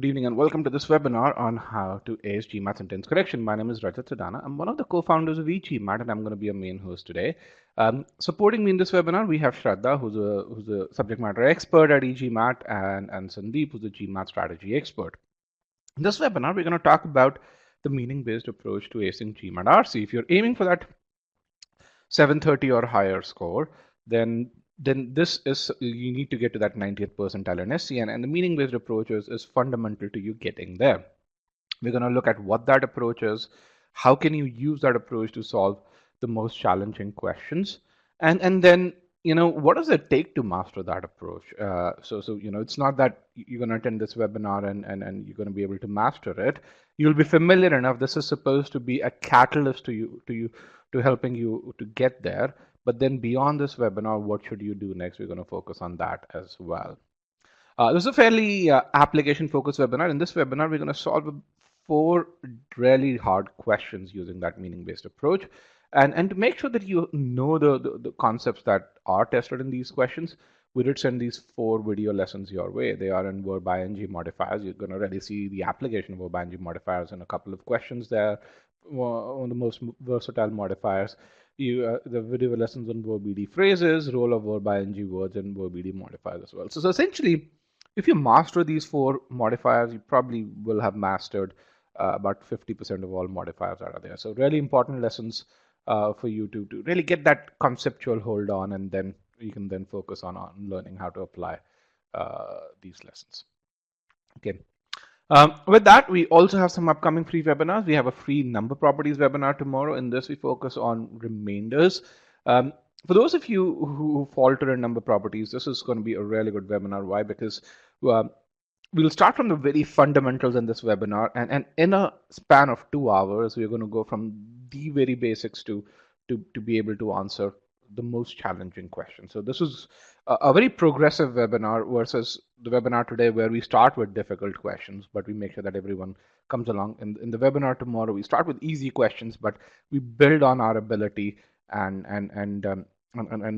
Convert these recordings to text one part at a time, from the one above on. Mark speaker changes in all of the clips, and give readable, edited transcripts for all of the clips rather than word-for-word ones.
Speaker 1: Good evening and welcome to this webinar on how to ace GMAT Sentence Correction. My name is Rajat Sudana. I'm one of the co-founders of e-GMAT and I'm going to be a main host today. Supporting me in this webinar, we have Shraddha, who's a subject matter expert at e-GMAT, and Sandeep, who's a GMAT strategy expert. In this webinar, we're going to talk about the meaning-based approach to acing GMAT RC. If you're aiming for that 730 or higher score, then this is, you need to get to that 90th percentile in SCN, and the meaning-based approach is fundamental to you getting there. We're going to look at what that approach is, how can you use that approach to solve the most challenging questions, and then what does it take to master that approach. So it's not that you're going to attend this webinar and you're going to be able to master it. You'll be familiar enough. This is supposed to be a catalyst to helping you to get there. But then beyond this webinar, what should you do next? We're going to focus on that as well. This is a fairly application-focused webinar. In this webinar, we're going to solve 4 really hard questions using that meaning-based approach. And to make sure that you know the concepts that are tested in these questions, we did send these 4 video lessons your way. They are in verb ing modifiers. You're going to really see the application of verb ing modifiers in a couple of questions there. One of the most versatile modifiers. The video lessons on verb ed phrases, role of verb ing words, and verb ed modifiers as well. So essentially, if you master these 4 modifiers, you probably will have mastered about 50% of all modifiers that are there. So really important lessons for you to really get that conceptual hold on, and then you can then focus on learning how to apply these lessons. Okay. With that, we also have some upcoming free webinars. We have a free number properties webinar tomorrow. In this, we focus on remainders. For those of you who falter in number properties, this is going to be a really good webinar. Why? Because we'll start from the very fundamentals in this webinar, and in a span of 2 hours, we're going to go from the very basics to be able to answer the most challenging questions. So this is a very progressive webinar versus the webinar today, where we start with difficult questions, but we make sure that everyone comes along. In the webinar tomorrow, we start with easy questions, but we build on our ability and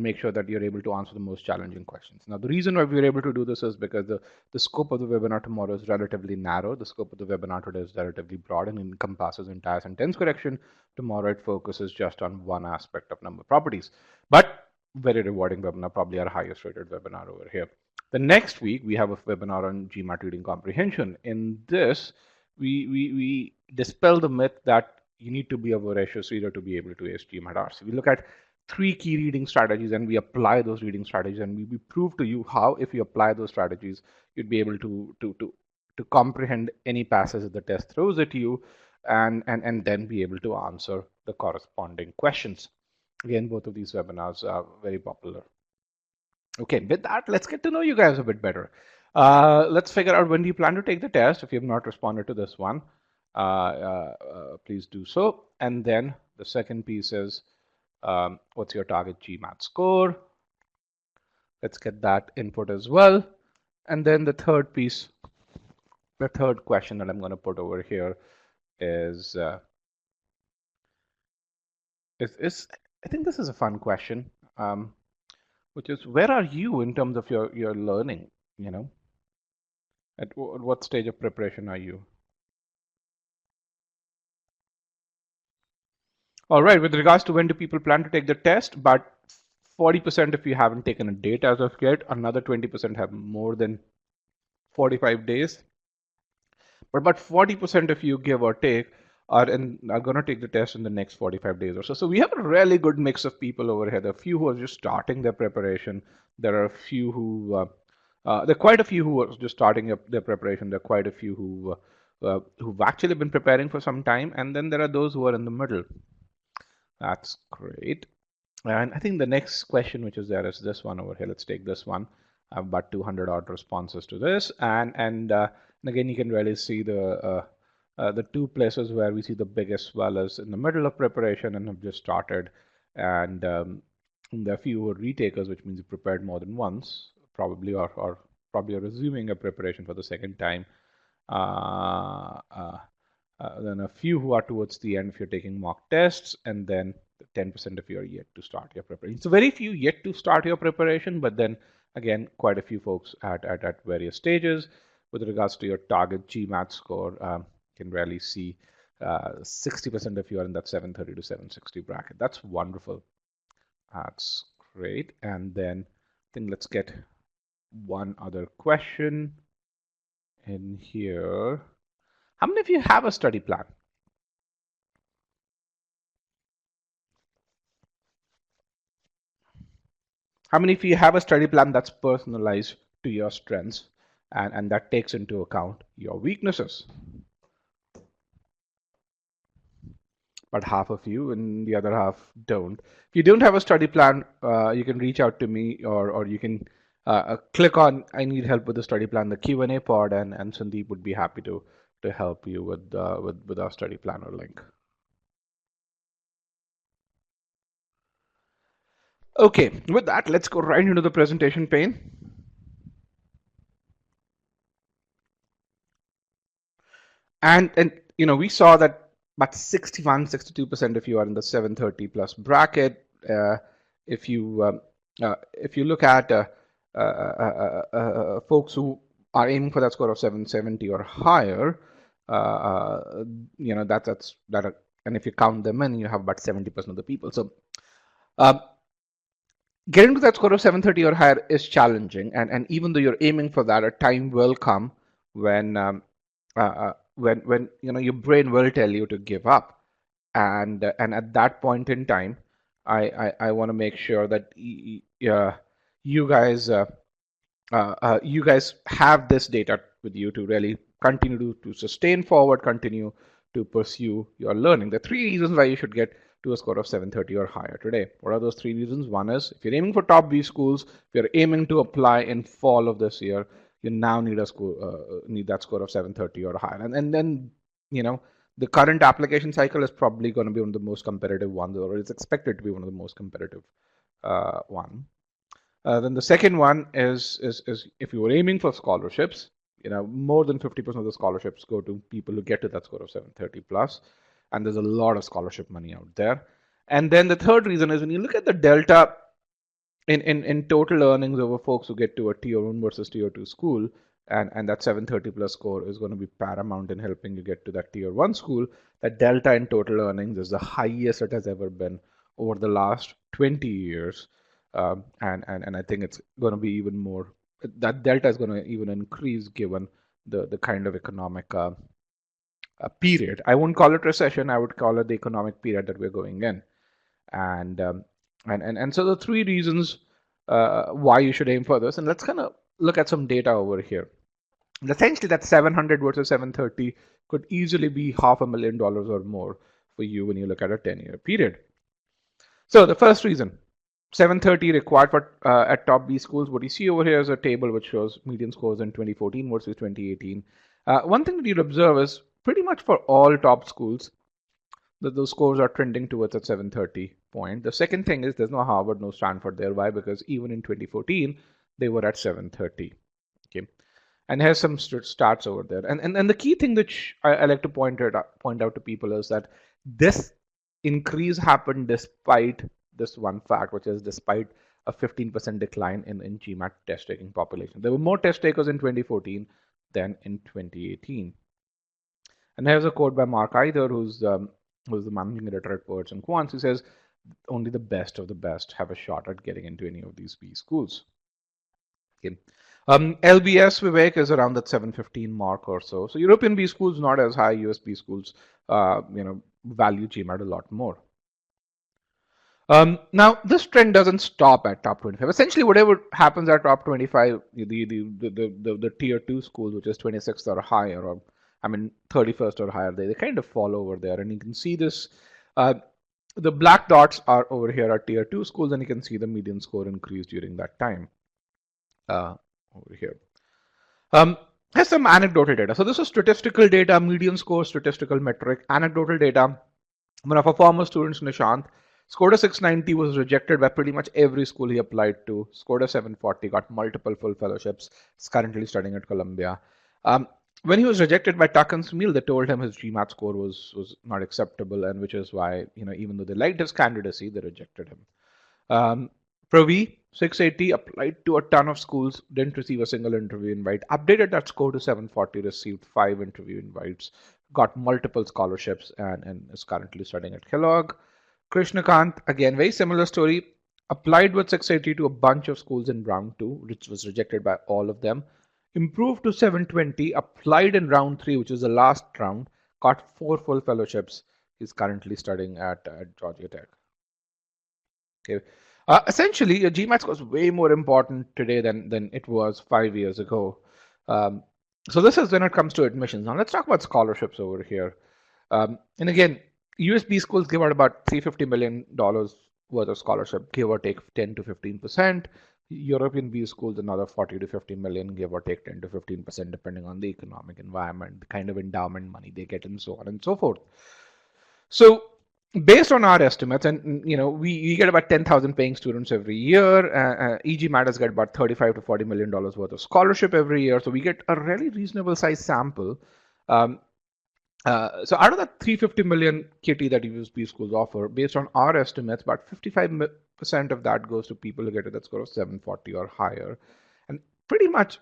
Speaker 1: make sure that you're able to answer the most challenging questions. Now, the reason why we're able to do this is because the scope of the webinar tomorrow is relatively narrow. The scope of the webinar today is relatively broad and encompasses entire sentence correction. Tomorrow, it focuses just on one aspect of number properties. But very rewarding webinar, probably our highest rated webinar over here. The next week, we have a webinar on GMAT reading comprehension. In this, we dispel the myth that you need to be a voracious reader to be able to ace GMAT RC. We look at 3 key reading strategies, and we apply those reading strategies, and we prove to you how, if you apply those strategies, you'd be able to comprehend any passage that the test throws at you, and then be able to answer the corresponding questions. Again, both of these webinars are very popular. Okay, with that, let's get to know you guys a bit better. Let's figure out, when do you plan to take the test? If you have not responded to this one, please do so. And then the second piece is, what's your target GMAT score? Let's get that input as well. And then the third piece, the third question that I'm going to put over here is I think this is a fun question, which is, where are you in terms of your learning? At what stage of preparation are you? All right, with regards to when do people plan to take the test, about 40% if you haven't taken a date as of yet, another 20% have more than 45 days. But about 40% if you, give or take, are going to take the test in the next 45 days or so. So we have a really good mix of people over here. There are a few who are just starting their preparation. There are a few who, there are quite a few who are just starting up their preparation. There are quite a few who've actually been preparing for some time. And then there are those who are in the middle. That's great. And I think the next question, which is there, is this one over here. Let's take this one. I have about 200 odd responses to this. And again, you can really see the 2 places where we see the biggest swell is in the middle of preparation and have just started. And there are a few who are retakers, which means you prepared more than once, probably, or probably are resuming a preparation for the second time. Then a few who are towards the end if you're taking mock tests, and then 10% if you're yet to start your preparation. So very few yet to start your preparation, but then again, quite a few folks at various stages. with regards to your target GMAT score, you can really see 60% of you are in that 730 to 760 bracket. That's wonderful. That's great. And then I think let's get one other question in here. How many of you have a study plan? How many of you have a study plan that's personalized to your strengths and that takes into account your weaknesses? But half of you and the other half don't. If you don't have a study plan, you can reach out to me or you can click on I need help with the study plan, the Q&A pod, and Sandeep would be happy to help you with our study planner link. Okay, with that, let's go right into the presentation pane. And you know, we saw that about 61-62% of you are in the 730 plus bracket. If you look at folks who are aiming for that score of 770 or higher, you know, that's that, and if you count them in, you have about 70% of the people. So getting to that score of 730 or higher is challenging, and even though you're aiming for that, a time will come when when you know your brain will tell you to give up, and at that point in time, I want to make sure that you guys you guys have this data with you to really continue to sustain forward, continue to pursue your learning. The three reasons why you should get to a score of 730 or higher today. What are those three reasons? One is if you're aiming for top B schools, if you're aiming to apply in fall of this year, you now need a score, need that score of 730 or higher. And then, you know, the current application cycle is probably going to be one of the most competitive ones, or it's expected to be one of the most competitive one. Then the second one is if you were aiming for scholarships, you know, more than 50% of the scholarships go to people who get to that score of 730 plus, and there's a lot of scholarship money out there. And then the third reason is when you look at the delta in total earnings over folks who get to a tier 1 versus tier 2 school, and that 730 plus score is going to be paramount in helping you get to that tier 1 school. That delta in total earnings is the highest it has ever been over the last 20 years. And I think it's going to be even more, that delta is going to even increase given the kind of economic period. I won't call it recession, I would call it the economic period that we're going in. And so the three reasons why you should aim for this, and let's kind of look at some data over here. And essentially, that 700 versus 730 could easily be $500,000 or more for you when you look at a 10-year period. So the first reason, 730 required for at top B schools. What you see over here is a table which shows median scores in 2014 versus 2018. One thing that you'd observe is pretty much for all top schools, that those scores are trending towards that 730 point. The second thing is there's no Harvard, no Stanford there. Why? Because even in 2014, they were at 730. Okay. And here's some stats over there. And the key thing that I like to point out to people is that this increase happened despite this one fact, which is despite a 15% decline in GMAT test taking population. There were more test takers in 2014 than in 2018. And here's a quote by Mark Either, who's the managing editor at Words and Quants, who says, only the best of the best have a shot at getting into any of these B schools. Okay. LBS, Vivek, is around that 715 mark or so. So European B schools not as high. US B schools, you know, value GMAT a lot more. Now, this trend doesn't stop at top 25. Essentially, whatever happens at top 25, the tier 2 schools, which is 26th or higher, or I mean 31st or higher, they kind of fall over there. And you can see this. The black dots are over here are tier 2 schools, and you can see the median score increase during that time. Over here. Here's some anecdotal data. So this is statistical data, median score, statistical metric, anecdotal data. One of our former students, Nishant, scored a 690, was rejected by pretty much every school he applied to, scored a 740, got multiple full fellowships, is currently studying at Columbia. When he was rejected by Tuck and Smeal, they told him his GMAT score was not acceptable, and which is why, you know, even though they liked his candidacy, they rejected him. Pravi, 680, applied to a ton of schools, didn't receive a single interview invite, updated that score to 740, received 5 interview invites, got multiple scholarships, and is currently studying at Kellogg. Krishnakant, again, very similar story, applied with 680 to a bunch of schools in round 2, which was rejected by all of them, improved to 720, applied in round 3, which is the last round, got 4 full fellowships. He's currently studying at Georgia Tech. Okay. Essentially, a GMAT score is way more important today than it was 5 years ago. So this is when it comes to admissions. Now let's talk about scholarships over here. And again, USB schools give out about $350 million worth of scholarship, give or take 10 to 15%. European B schools, another 40 to 50 million, give or take 10 to 15%, depending on the economic environment, the kind of endowment money they get, and so on and so forth. So based on our estimates, and we get about 10,000 paying students every year. e-GMAT has got about $35 to $40 million worth of scholarship every year. So we get a really reasonable size sample. So out of that 350 million KT that USB schools offer, based on our estimates, about 55% of that goes to people who get to that score of 740 or higher. And pretty much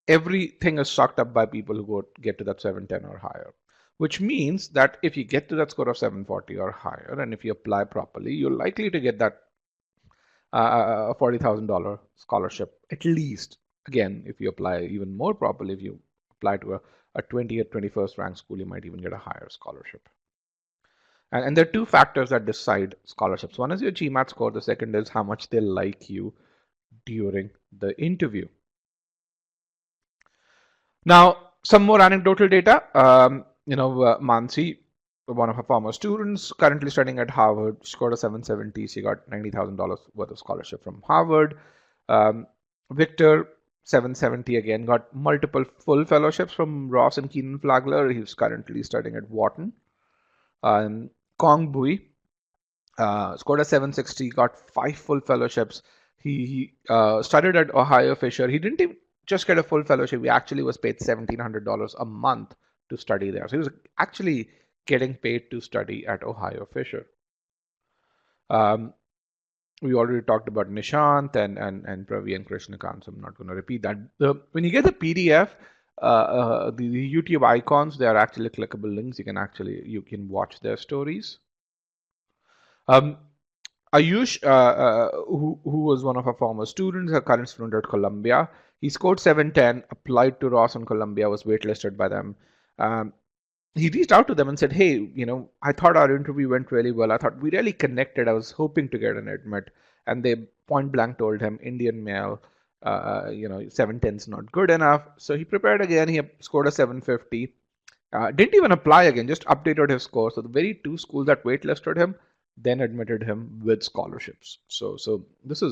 Speaker 1: everything is sucked up by people who get to that 710 or higher, which means that if you get to that score of 740 or higher, and if you apply properly, you're likely to get that $40,000 scholarship, at least. Again, if you apply even more properly, if you apply to a 20th, 21st ranked school, you might even get a higher scholarship. And there are two factors that decide scholarships. One is your GMAT score. The second is how much they like you during the interview. Now, some more anecdotal data. Mansi, one of her former students, currently studying at Harvard, scored a 770. She got $90,000 worth of scholarship from Harvard. Victor, 770 again, got multiple full fellowships from Ross and Keenan Flagler. He's currently studying at Wharton. Kong Bui scored a 760, got 5 full fellowships. He studied at Ohio Fisher. He didn't even just get a full fellowship. He actually was paid $1,700 a month to study there. So he was actually getting paid to study at Ohio Fisher. We already talked about Nishant and Pravi and Krishnakant, so I'm not going to repeat that. When you get the PDF, the YouTube icons, they are actually clickable links. You can watch their stories. Ayush, who was one of our former students, a current student at Columbia, he scored 710, applied to Ross and Columbia, was waitlisted by them. He reached out to them and said, hey, I thought our interview went really well. I thought we really connected. I was hoping to get an admit. And they point blank told him, Indian male, 710 is not good enough. So he prepared again. He scored a 750. Didn't even apply again, just updated his score. So the very 2 schools that waitlisted him then admitted him with scholarships. So this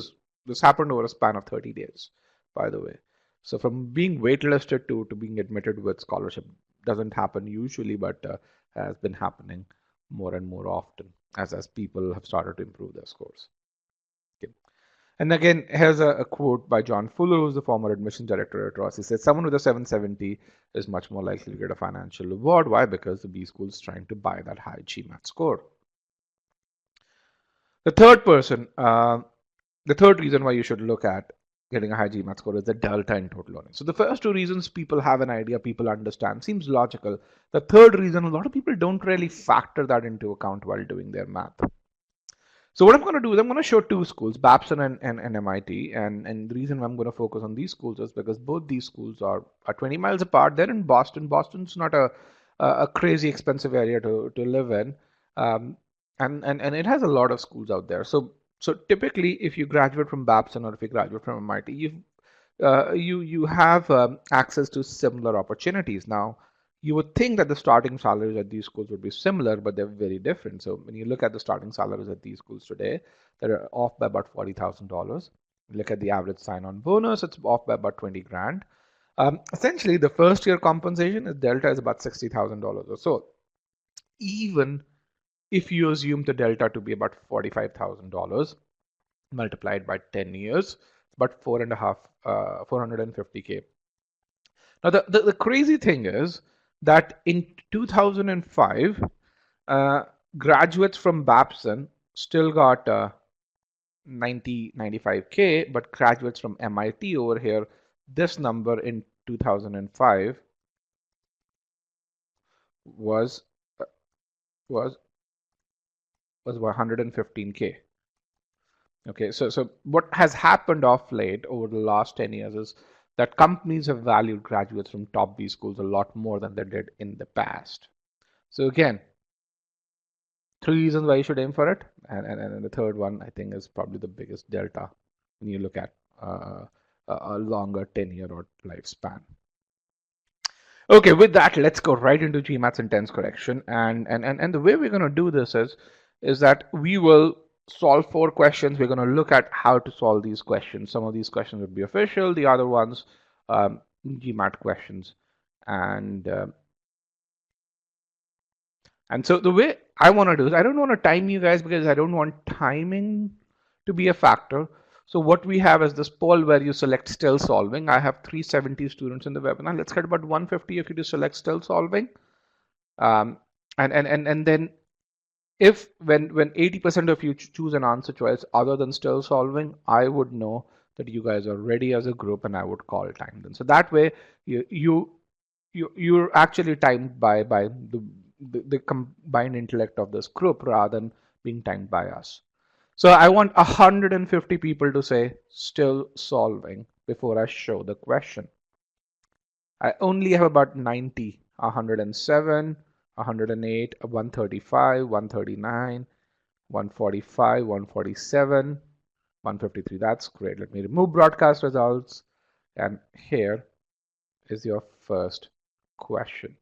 Speaker 1: happened over a span of 30 days, by the way. So from being waitlisted to being admitted with scholarship doesn't happen usually, but has been happening more and more often as people have started to improve their scores. Okay. And again, here's a quote by John Fuller, who's the former admissions director at Ross. He says, someone with a 770 is much more likely to get a financial award. Why? Because the B school is trying to buy that high GMAT score. The third reason why you should look at getting a high GMAT score is the delta in total learning. So the first 2 reasons, people have an idea, people understand, seems logical. The third reason, a lot of people don't really factor that into account while doing their math. So what I'm going to do is I'm going to show 2 schools, Babson and MIT. And the reason I'm going to focus on these schools is because both these schools are 20 miles apart. They're in Boston. Boston's not a crazy expensive area to live in. And it has a lot of schools out there. So typically, if you graduate from Babson or if you graduate from MIT, you have access to similar opportunities. Now, you would think that the starting salaries at these schools would be similar, but they're very different. So when you look at the starting salaries at these schools today, they're off by about $40,000. Look at the average sign-on bonus; it's off by about 20 grand. Essentially, the first year compensation delta is about $60,000 or so. Even if you assume the delta to be about $45,000 multiplied by 10 years, about 450K. Now, the crazy thing is that in 2005, graduates from Babson still got 95K, but graduates from MIT over here, this number in 2005 was was was 115K. Okay, so what has happened of late over the last 10 years is that companies have valued graduates from top B schools a lot more than they did in the past. So again, three reasons why you should aim for it, and the third one I think is probably the biggest delta when you look at a longer tenure or lifespan. Okay, with that, let's go right into GMAT Sentence Correction, and the way we're going to do this is that we will solve 4 questions. We're going to look at how to solve these questions. Some of these questions would be official, the other ones GMAT questions, and so the way I want to do is I don't want to time you guys because I don't want timing to be a factor. So what we have is this poll where you select still solving. I have 370 students in the webinar. Let's get about 150 if you do select still solving. And then if when 80% of you choose an answer choice other than still solving, I would know that you guys are ready as a group and I would call time then. So that way you're actually timed by the combined intellect of this group rather than being timed by us. So I want 150 people to say still solving before I show the question. I only have about 90, 107, 108, 135, 139, 145, 147, 153. That's great. Let me remove broadcast results. And here is your first question.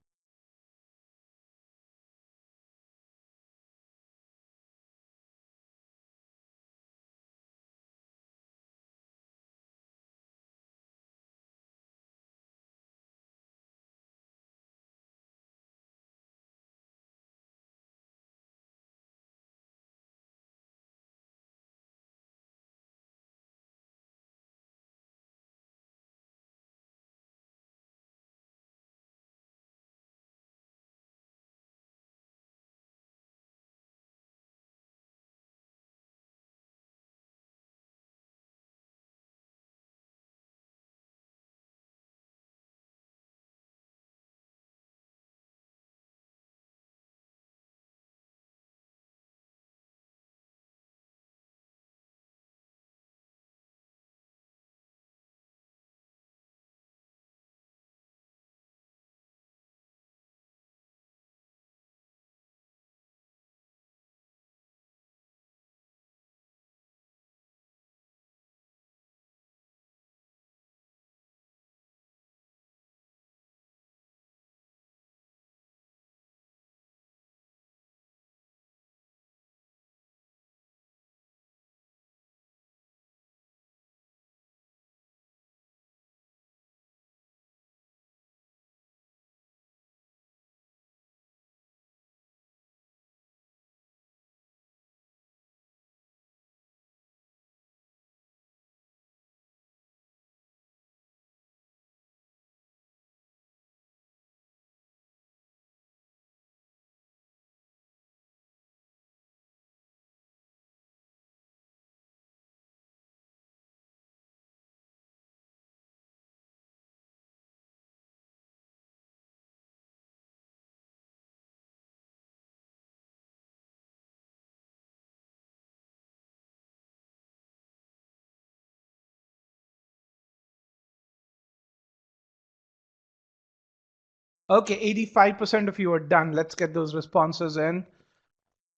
Speaker 1: Okay, 85% of you are done. Let's get those responses in.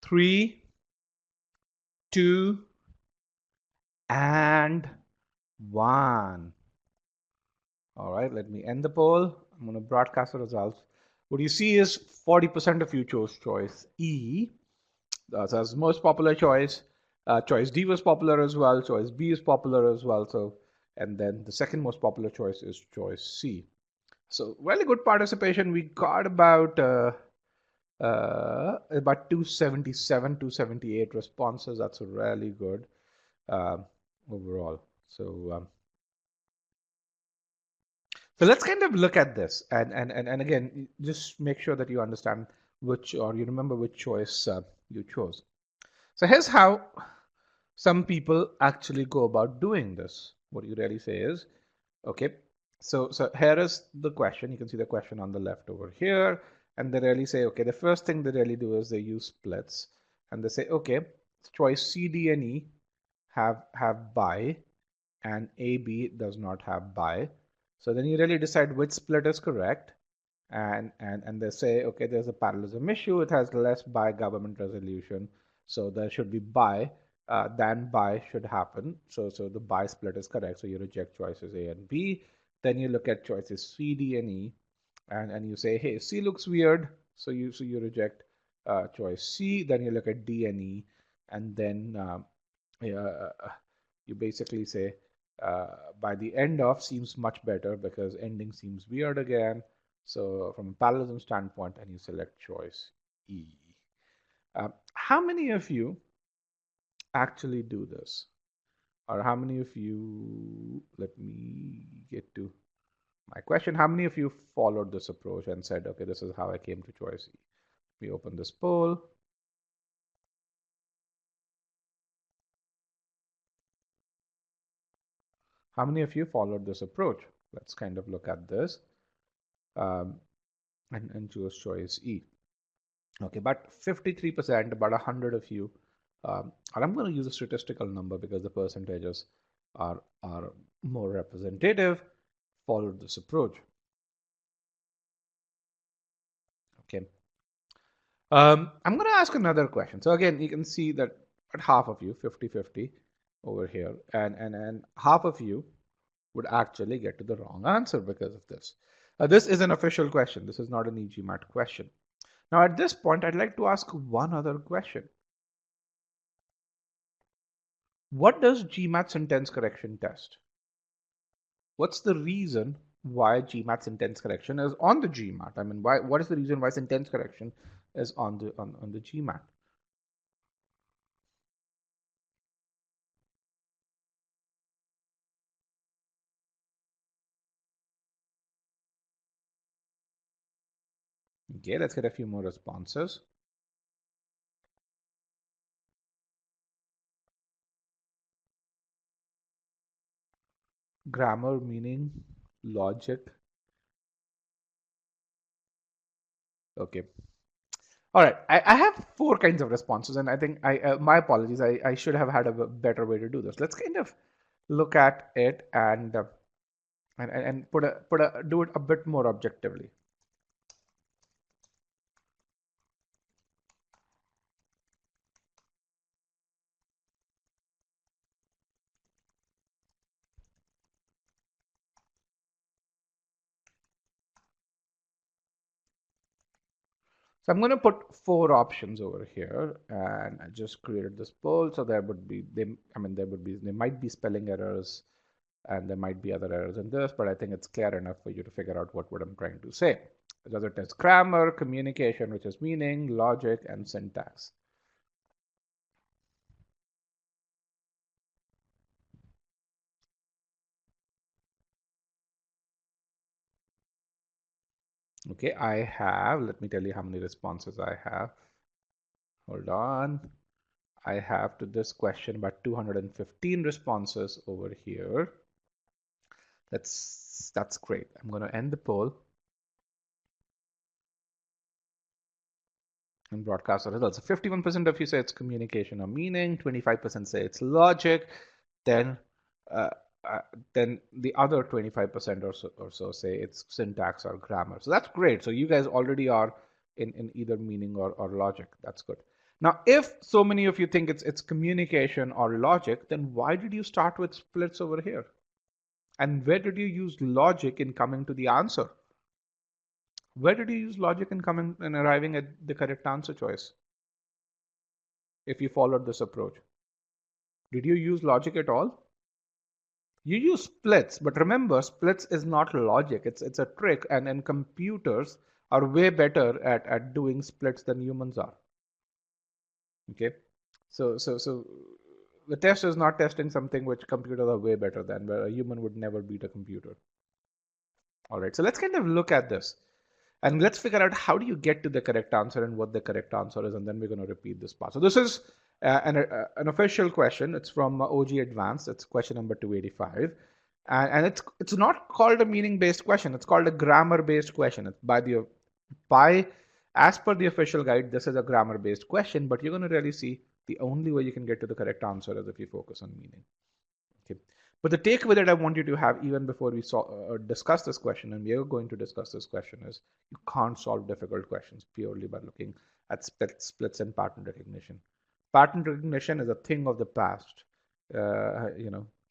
Speaker 1: 3, 2, and 1. All right, let me end the poll. I'm going to broadcast the results. What you see is 40% of you chose choice E. That's most popular choice. Choice D was popular as well. Choice B is popular as well. So, and then the second most popular choice is choice C. So, really good participation. We got about 277, 278 responses. That's really good overall. So let's kind of look at this, and again, just make sure that you understand which, or you remember which choice you chose. So here's how some people actually go about doing this. What you really say is, okay, so here is the question. You can see the question on the left over here. And they really say, okay, the first thing they really do is they use splits. And they say, okay, choice C, D, and E have by, and A, B does not have by. So then you really decide which split is correct. And they say, okay, there's a parallelism issue. It has less by government resolution. So there should be by, than by should happen. So the by split is correct. So you reject choices A and B. Then you look at choices C, D, and E, and you say, hey, C looks weird. So you reject choice C. Then you look at D and E, and then uh, you basically say by the end of seems much better because ending seems weird again. So from a parallelism standpoint, and you select choice E. How many of you actually do this? Or how many of you, let me get to my question, how many of you followed this approach and said, okay, this is how I came to choice E? We open this poll. How many of you followed this approach? Let's kind of look at this um, and choose choice E. Okay, but 53%, about 100 of you, and I'm going to use a statistical number because the percentages are more representative, followed this approach. Okay. I'm going to ask another question. So again, you can see that half of you, 50-50 over here, and half of you would actually get to the wrong answer because of this. This is an official question. This is not an e-GMAT question. Now, at this point, I'd like to ask one other question. What does GMAT sentence correction test? What's the reason why GMAT sentence correction is on the GMAT? I mean, why? What is the reason why sentence correction is on the GMAT? Okay, let's get a few more responses. Grammar, meaning, logic. Okay. All right. I have four kinds of responses, and I think my apologies. I should have had a better way to do this. Let's kind of look at it and do it a bit more objectively. So I'm going to put four options over here, and I just created this poll. So there would be there might be spelling errors, and there might be other errors in this, but I think it's clear enough for you to figure out what I'm trying to say. Whether it is grammar, communication, which is meaning, logic, and syntax. Okay, let me tell you how many responses I have. Hold on. I have to this question about 215 responses over here. That's great. I'm going to end the poll and broadcast the results. So 51% of you say it's communication or meaning, 25% say it's logic, then uh, uh, then the other 25% or so say it's syntax or grammar. So that's great. So you guys already are in either meaning or logic. That's good. Now, if so many of you think it's communication or logic, then why did you start with splits over here? And where did you use logic in coming to the answer? Where did you use logic in coming and arriving at the correct answer choice? If you followed this approach, did you use logic at all? You use splits, but remember, splits is not logic. It's a trick, and computers are way better at doing splits than humans are. Okay, so the test is not testing something which computers are way better than, where a human would never beat a computer. All right, so let's kind of look at this. And let's figure out how do you get to the correct answer and what the correct answer is, and then we're going to repeat this part. So this is an official question. It's from OG Advanced. It's question number 285. And it's not called a meaning-based question. It's called a grammar-based question. It's by as per the official guide, this is a grammar-based question, but you're going to really see the only way you can get to the correct answer is if you focus on meaning. Okay. But the takeaway that I want you to have even before we discuss this question, and we are going to discuss this question, is you can't solve difficult questions purely by looking at splits and pattern recognition. Pattern recognition is a thing of the past.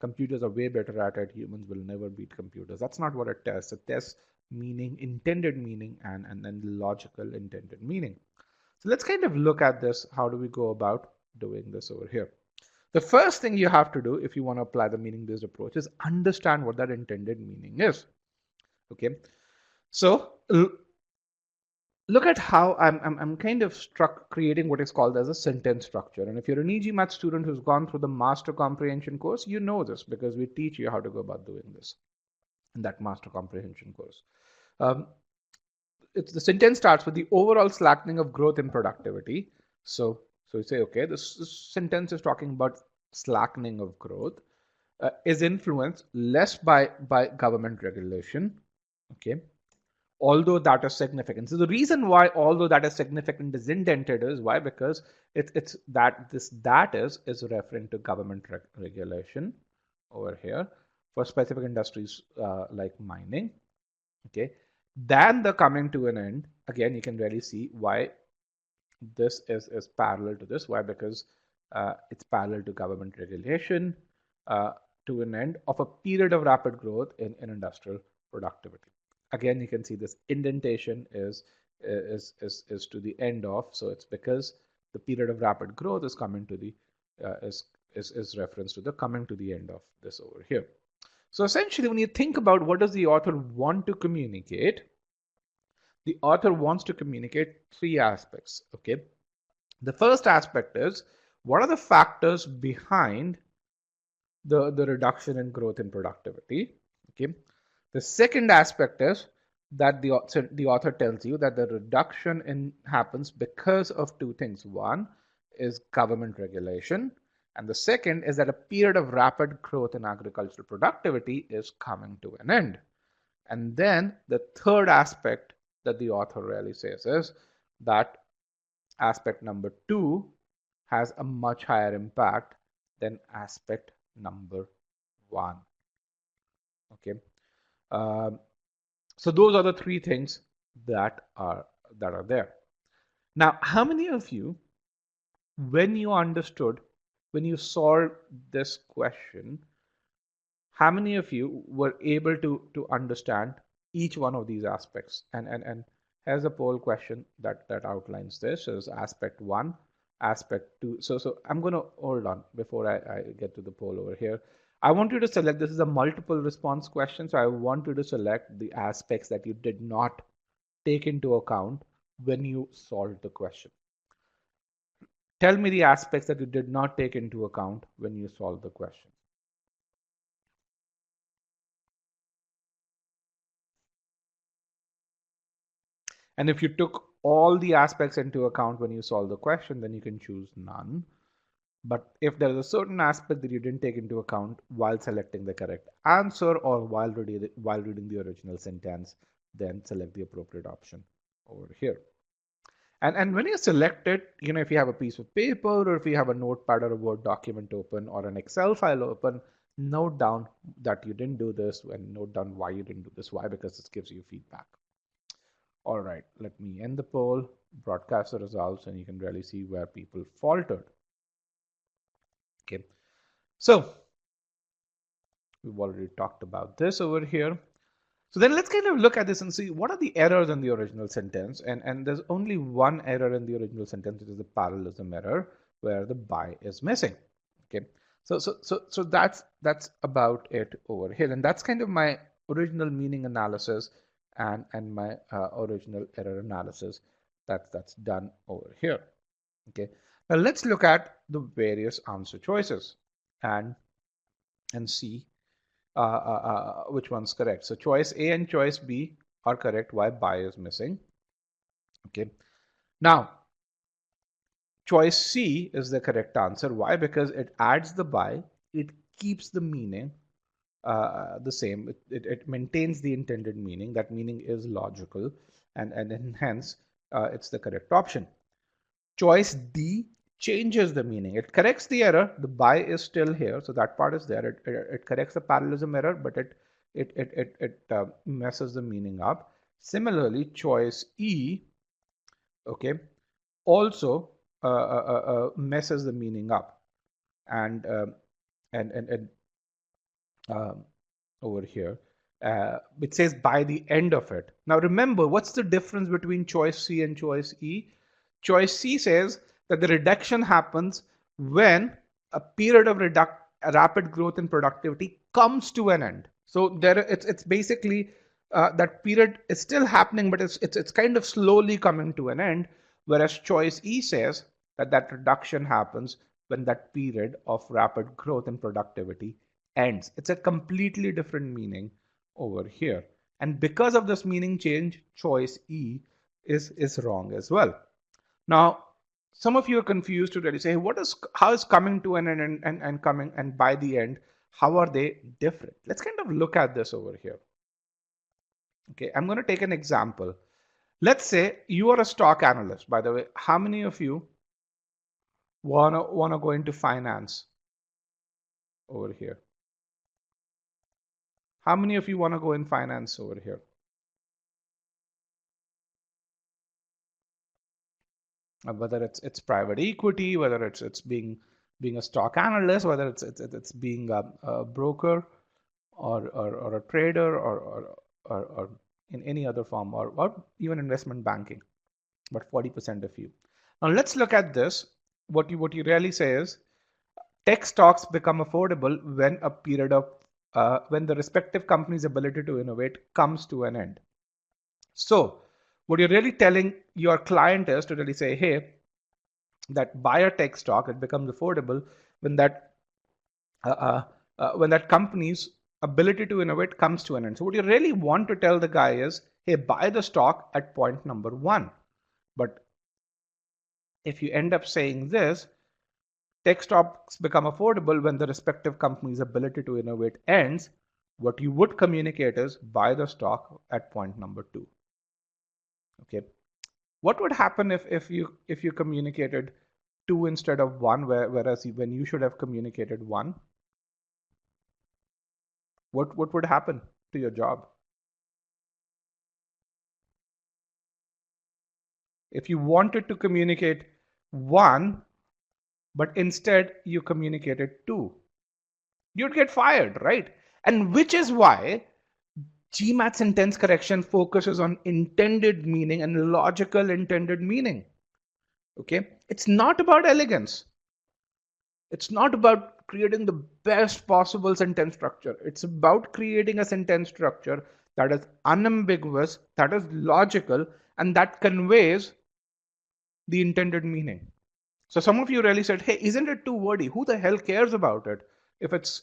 Speaker 1: Computers are way better at it. Humans will never beat computers. That's not what it tests. It tests meaning, intended meaning, and then logical intended meaning. So let's kind of look at this. How do we go about doing this over here? The first thing you have to do if you want to apply the meaning-based approach is understand what that intended meaning is. Okay, so look at how I'm kind of creating what is called as a sentence structure. And if you're an e-GMAT student who's gone through the master comprehension course, you know this because we teach you how to go about doing this in that master comprehension course. The sentence starts with the overall slackening of growth and productivity. So you say, okay, this sentence is talking about slackening of growth, is influenced less by government regulation. Okay, although that is significant. So the reason why although that is significant is indented is why, because it's that is referring to government regulation over here for specific industries like mining. Okay, then the coming to an end, again you can really see why this is parallel to this. Why? Because it's parallel to government regulation to an end of a period of rapid growth in industrial productivity. Again, you can see this indentation is to the end of, so it's because the period of rapid growth is coming to the is reference to the coming to the end of this over here. So essentially, when you think about what does the author want to communicate, the author wants to communicate three aspects. Okay, the first aspect is what are the factors behind the reduction in growth in productivity. Okay, the second aspect is that the author tells you that the reduction in happens because of two things. One is government regulation, and the second is that a period of rapid growth in agricultural productivity is coming to an end. And then the third aspect that the author really says is that aspect number 2 has a much higher impact than aspect number 1. Okay, so those are the three things that are there. Now, how many of you, when you solved this question, how many of you were able to understand each one of these aspects? And here's a poll question that outlines this. So there's aspect 1, aspect 2. So I'm going to hold on before I get to the poll over here. I want you to select, this is a multiple response question. So I want you to select the aspects that you did not take into account when you solved the question. Tell me the aspects that you did not take into account when you solved the question. And if you took all the aspects into account when you solve the question, then you can choose none. But if there is a certain aspect that you didn't take into account while selecting the correct answer or while reading the original sentence, then select the appropriate option over here. And when you select it, if you have a piece of paper or if you have a notepad or a Word document open or an Excel file open, note down that you didn't do this and note down why you didn't do this. Why? Because this gives you feedback. All right, let me end the poll, broadcast the results, and you can really see where people faltered. Okay, so we've already talked about this over here. So then let's kind of look at this and see what are the errors in the original sentence. And there's only one error in the original sentence, which is the parallelism error, where the by is missing. Okay, so that's about it over here, and that's kind of my original meaning analysis and my original error analysis that's done over here. Okay, now let's look at the various answer choices and see which one's correct. So choice A and choice B are correct. Why by is missing? Okay, now Choice C is the correct answer. Why? Because it adds the by, it keeps the meaning the same. It maintains the intended meaning. That meaning is logical, and hence it's the correct option. Choice D changes the meaning. It corrects the error. The by is still here, so that part is there. It corrects the parallelism error, but it messes the meaning up. Similarly, choice E, okay, also messes the meaning up, and and um, over here. It says by the end of it. Now remember, what's the difference between choice C and choice E? Choice C says that the reduction happens when a period of rapid growth in productivity comes to an end. So there, it's basically that period is still happening, but it's kind of slowly coming to an end. Whereas choice E says that that reduction happens when that period of rapid growth in productivity ends. It's a completely different meaning over here. And because of this meaning change, choice E is wrong as well. Now, some of you are confused to really say, how is coming to an end and coming and by the end, how are they different? Let's kind of look at this over here. Okay, I'm going to take an example. Let's say you are a stock analyst. By the way, how many of you wanna go into finance over here? How many of you want to go in finance over here? Whether it's private equity, whether it's being a stock analyst, whether it's being a broker or a trader or in any other form or even investment banking. But 40% of you. Now let's look at this. What you really say is tech stocks become affordable when a period of when the respective company's ability to innovate comes to an end. So what you're really telling your client is to really say, hey, that buy a tech stock, it becomes affordable when that company's ability to innovate comes to an end. So what you really want to tell the guy is, hey, buy the stock at point number 1. But if you end up saying this, tech stocks become affordable when the respective company's ability to innovate ends, what you would communicate is buy the stock at point number 2. Okay. What would happen if you communicated 2 instead of 1, whereas when you should have communicated 1? What would happen to your job? If you wanted to communicate 1, but instead you communicated 2, you'd get fired, right? And which is why GMAT sentence correction focuses on intended meaning and logical intended meaning. Okay, it's not about elegance. It's not about creating the best possible sentence structure. It's about creating a sentence structure that is unambiguous, that is logical, and that conveys the intended meaning. So some of you really said, "Hey, isn't it too wordy? Who the hell cares about it? If it's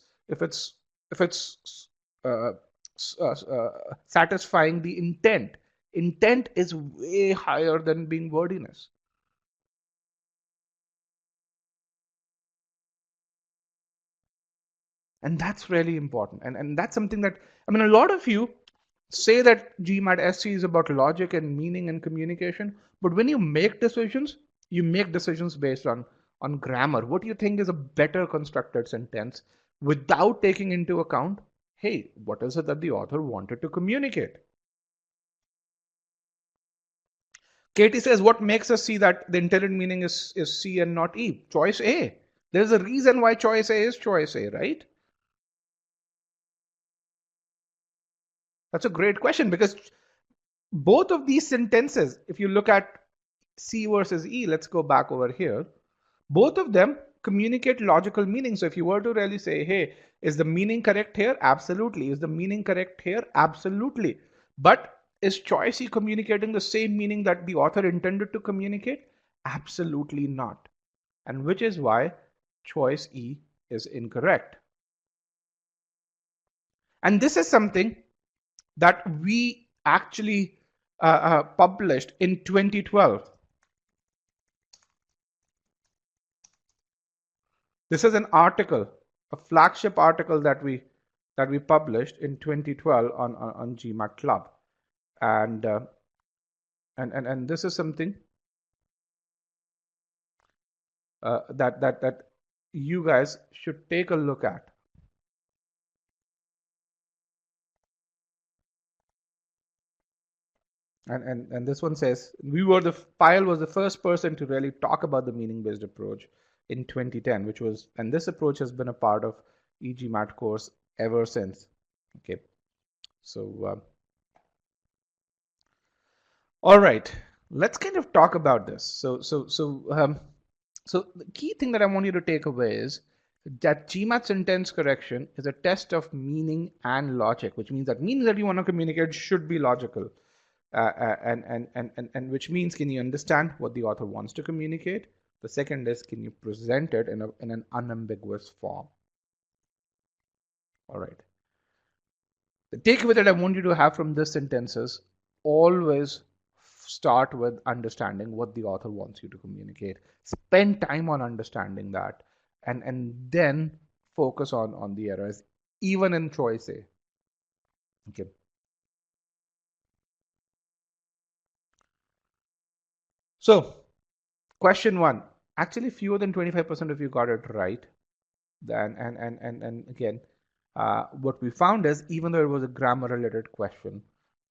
Speaker 1: satisfying the intent. Intent is way higher than being wordiness." And that's really important. And that's something that, I mean, a lot of you say that GMAT SC is about logic and meaning and communication, but when you make decisions based on grammar. What do you think is a better constructed sentence without taking into account, hey, what is it that the author wanted to communicate? Katie says, what makes us see that the intended meaning is C and not E? Choice A. There's a reason why choice A is choice A, right? That's a great question, because both of these sentences, if you look at C versus E, let's go back over here, both of them communicate logical meaning. So if you were to really say, hey, is the meaning correct here? Absolutely. Is the meaning correct here? Absolutely. But is choice E communicating the same meaning that the author intended to communicate? Absolutely not. And which is why choice E is incorrect. And this is something that we actually published in 2012. This is an article, a flagship article that we published in 2012 on GMAT Club, and and this is something that you guys should take a look at. And this one says Pyle was the first person to really talk about the meaning-based approach in 2010, which was, and this approach has been a part of e-GMAT course ever since. Okay, so all right, let's kind of talk about this. So the key thing that I want you to take away is that GMAT sentence correction is a test of meaning and logic, which means that meaning that you want to communicate should be logical. And which means, can you understand what the author wants to communicate? The second is, can you present it in an unambiguous form? All right. The takeaway that I want you to have from this sentence is always start with understanding what the author wants you to communicate. Spend time on understanding that, and then focus on the errors, even in choice A. Okay. So, question one. Actually, fewer than 25% of you got it right. Then and again, what we found is, even though it was a grammar related question,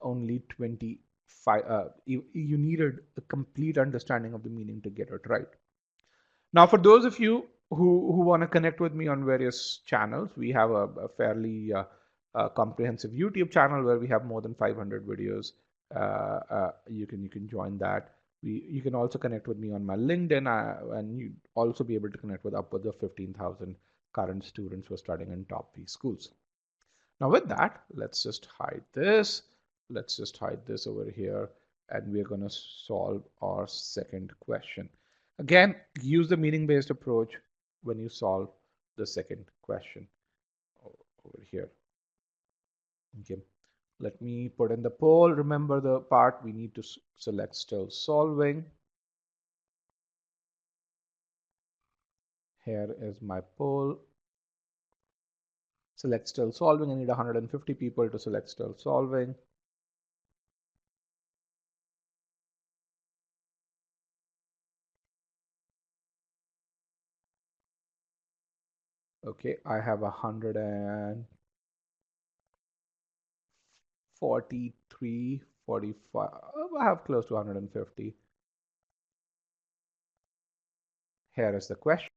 Speaker 1: only 25 you needed a complete understanding of the meaning to get it right. Now, for those of you who want to connect with me on various channels, we have a fairly comprehensive YouTube channel where we have more than 500 videos. You can join that. You can also connect with me on my LinkedIn, and you also be able to connect with upwards of 15,000 current students who are studying in top 3 schools. Now with that, let's just hide this. Let's just hide this over here, and we're going to solve our second question. Again, use the meaning-based approach when you solve the second question over here. Okay. Let me put in the poll. Remember the part we need to select still solving. Here is my poll. Select still solving. I need 150 people to select still solving. Okay, I have 143, 45. I have close to 150. Here is the question.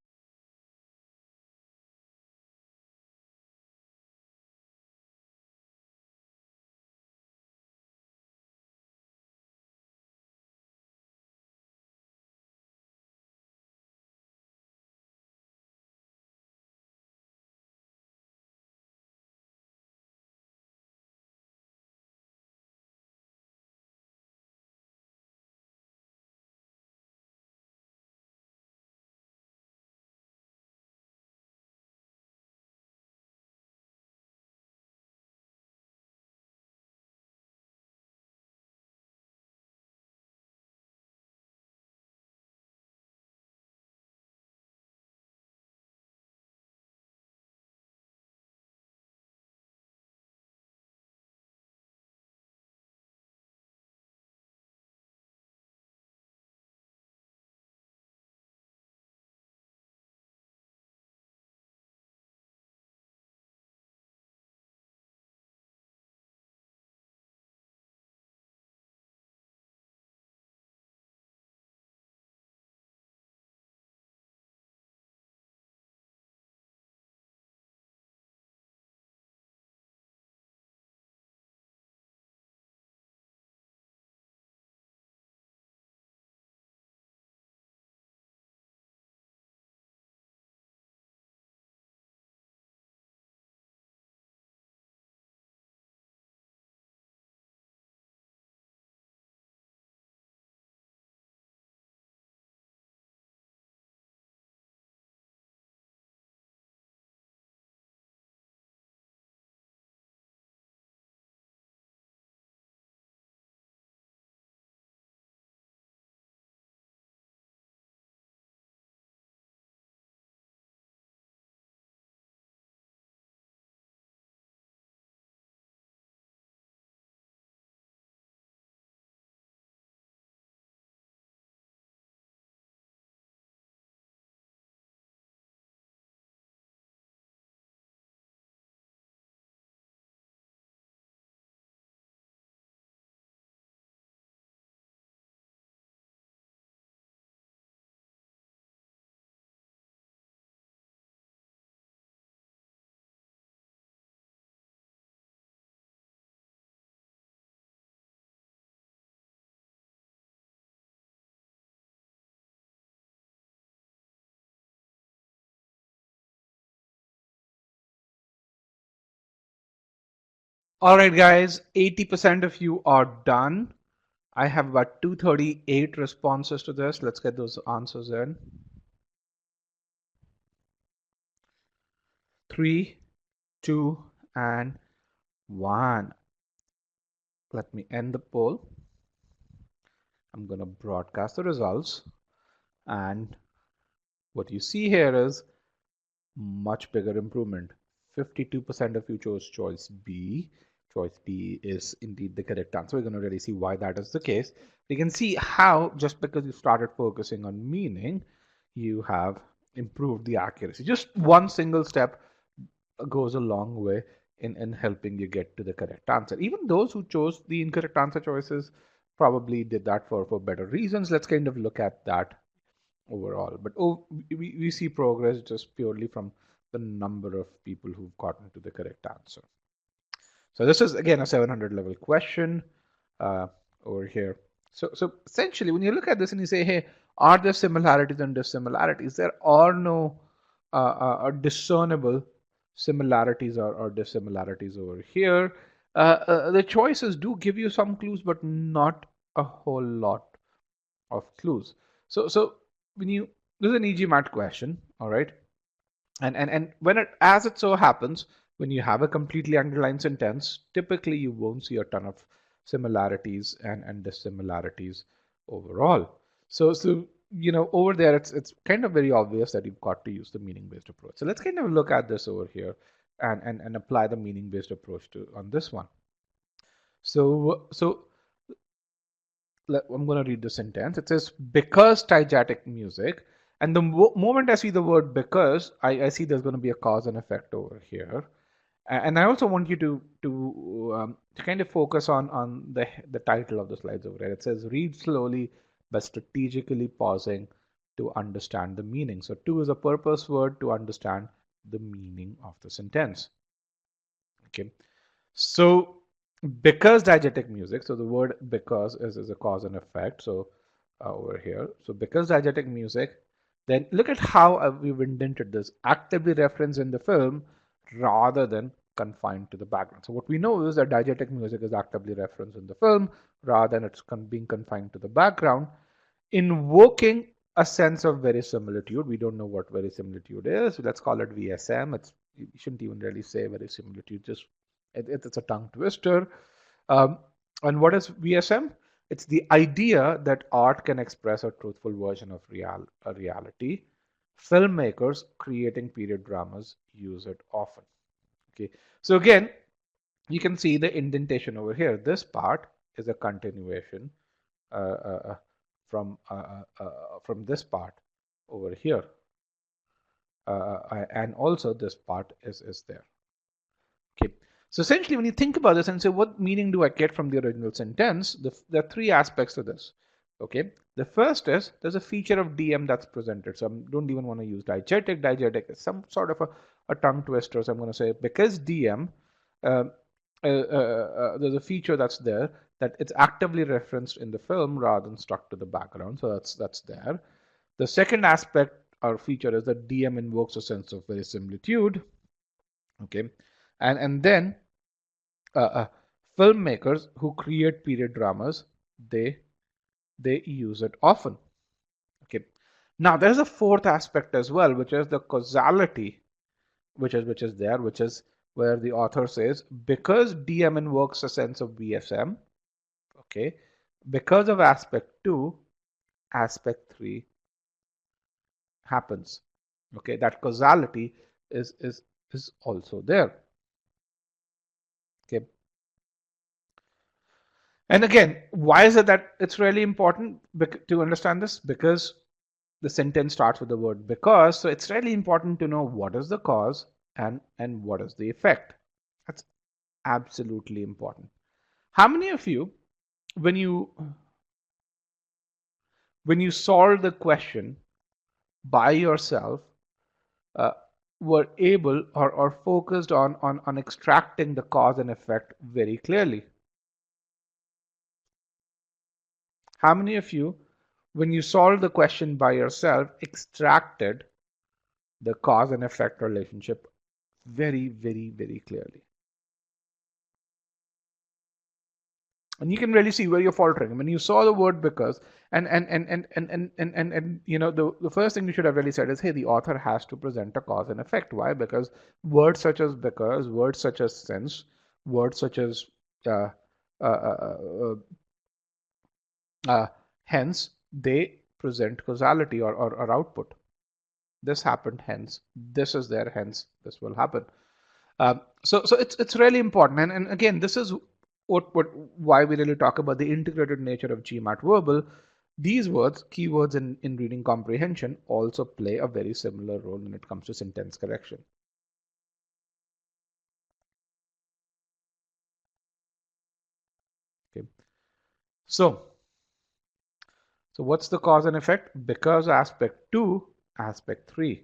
Speaker 1: All right, guys, 80% of you are done. I have about 238 responses to this. Let's get those answers in. 3, 2, and 1. Let me end the poll. I'm going to broadcast the results. And what you see here is much bigger improvement. 52% of you chose choice B. Choice B is indeed the correct answer. We're going to really see why that is the case. We can see how just because you started focusing on meaning, you have improved the accuracy. Just one single step goes a long way in helping you get to the correct answer. Even those who chose the incorrect answer choices probably did that for better reasons. Let's kind of look at that overall. But we see progress just purely from the number of people who've gotten to the correct answer. So this is again a 700 level question uh, over here. So essentially, when you look at this and you say, hey, are there similarities and dissimilarities? There are no discernible similarities or dissimilarities over here. The choices do give you some clues, but not a whole lot of clues. So when you this is an e-GMAT question, all right, and when it as it so happens, when you have a completely underlined sentence, typically you won't see a ton of similarities and dissimilarities overall. So over there it's kind of very obvious that you've got to use the meaning based approach. So let's kind of look at this over here and apply the meaning based approach to on this one. So I'm going to read the sentence. It says, because diegetic music, and the moment I see the word because, I see there's going to be a cause and effect over here. And I also want you to kind of focus on the title of the slides over here. It says, read slowly but strategically pausing to understand the meaning. So to is a purpose word to understand the meaning of the sentence. Okay. So because diegetic music, so the word because is a cause and effect. So over here, so because diegetic music, then look at how we've indented this actively referenced in the film rather than confined to the background. So what we know is that diegetic music is actively referenced in the film rather than it's being confined to the background, invoking a sense of verisimilitude. We don't know what verisimilitude is. So let's call it VSM. You shouldn't even really say verisimilitude, just it's a tongue twister. Um, and what is VSM? It's the idea that art can express a truthful version of a reality. Filmmakers creating period dramas use it often. Okay, so again, you can see the indentation over here. This part is a continuation uh, uh, uh, from this part over here, and also this part is there. Okay. So essentially, when you think about this and say, what meaning do I get from the original sentence? There are three aspects to this. Okay. The first is there's a feature of DM that's presented. So I don't even want to use diegetic. Diegetic is some sort of a tongue twister. So I'm going to say because DM, there's a feature that's there that it's actively referenced in the film rather than stuck to the background. So that's there. The second aspect or feature is that DM invokes a sense of verisimilitude. Okay, and then uh, uh, filmmakers who create period dramas, they use it often. Okay, now there's a fourth aspect as well, which is the causality, which is where the author says because DM invokes a sense of VSM. Okay, because of aspect 2, aspect 3 happens. Okay, that causality is also there. Okay. And again, why is it that it's really important to understand this? Because the sentence starts with the word because, so it's really important to know what is the cause and what is the effect. That's absolutely important. How many of you, when you solve the question by yourself, uh, were able or focused on extracting the cause and effect very clearly? How many of you, when you solved the question by yourself, extracted the cause and effect relationship very, very, very clearly? And you can really see where you're faltering. When you saw the word because, and you know, the first thing you should have really said is, hey, the author has to present a cause and effect. Why? Because words such as because, words such as since, words such as uh, uh, uh, uh, hence, they present causality or output. This happened, hence this is there, hence this will happen. So it's really important, and again, this is what why we really talk about the integrated nature of GMAT verbal. These words, keywords in reading comprehension, also play a very similar role when it comes to sentence correction. Okay, so what's the cause and effect? Because aspect 2, aspect 3.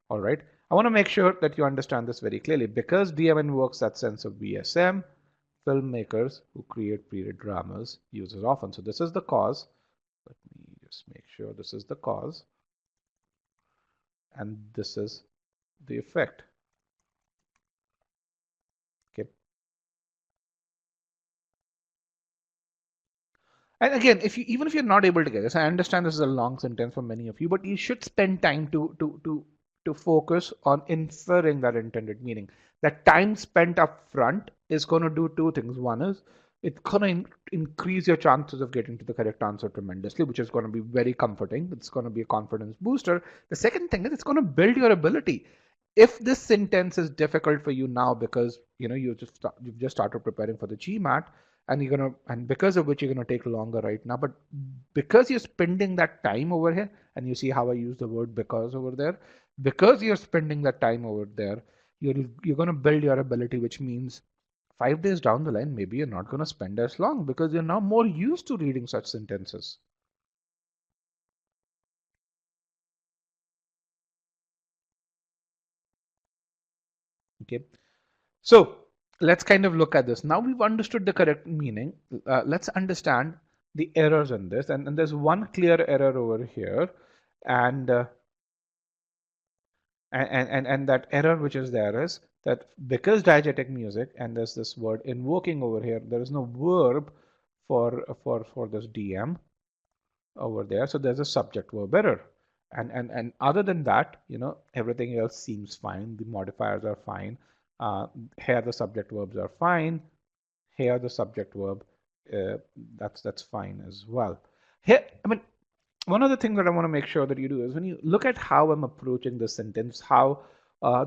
Speaker 1: All right. I want to make sure that you understand this very clearly. Because DMN works that sense of BSM, filmmakers who create period dramas use it often. So this is the cause. Let me just make sure this is the cause. And this is the effect. Okay. And again, if you even if you're not able to get this, I understand this is a long sentence for many of you, but you should spend time to focus on inferring that intended meaning. That time spent up front is going to do two things. One is it's going to increase your chances of getting to the correct answer tremendously, which is going to be very comforting. It's going to be a confidence booster. The second thing is it's going to build your ability. If this sentence is difficult for you now because you know you've just started preparing for the GMAT, and because of which you're gonna take longer right now, but because you're spending that time over here, and you see how I use the word because over there, because you're spending that time over there, you're gonna build your ability, which means 5 days down the line, maybe you're not gonna spend as long because you're now more used to reading such sentences. Okay, so let's kind of look at this. Now we've understood the correct meaning. Let's understand the errors in this. And there's one clear error over here. And, and that error which is there is that because diegetic music, and there's this word invoking over here, there is no verb for this DM over there. So there's a subject verb error. And other than that, you know, everything else seems fine. The modifiers are fine. Here the subject verbs are fine. Here the subject verb, uh, that's fine as well. Here, I mean, one of the things that I want to make sure that you do is when you look at how I'm approaching this sentence, how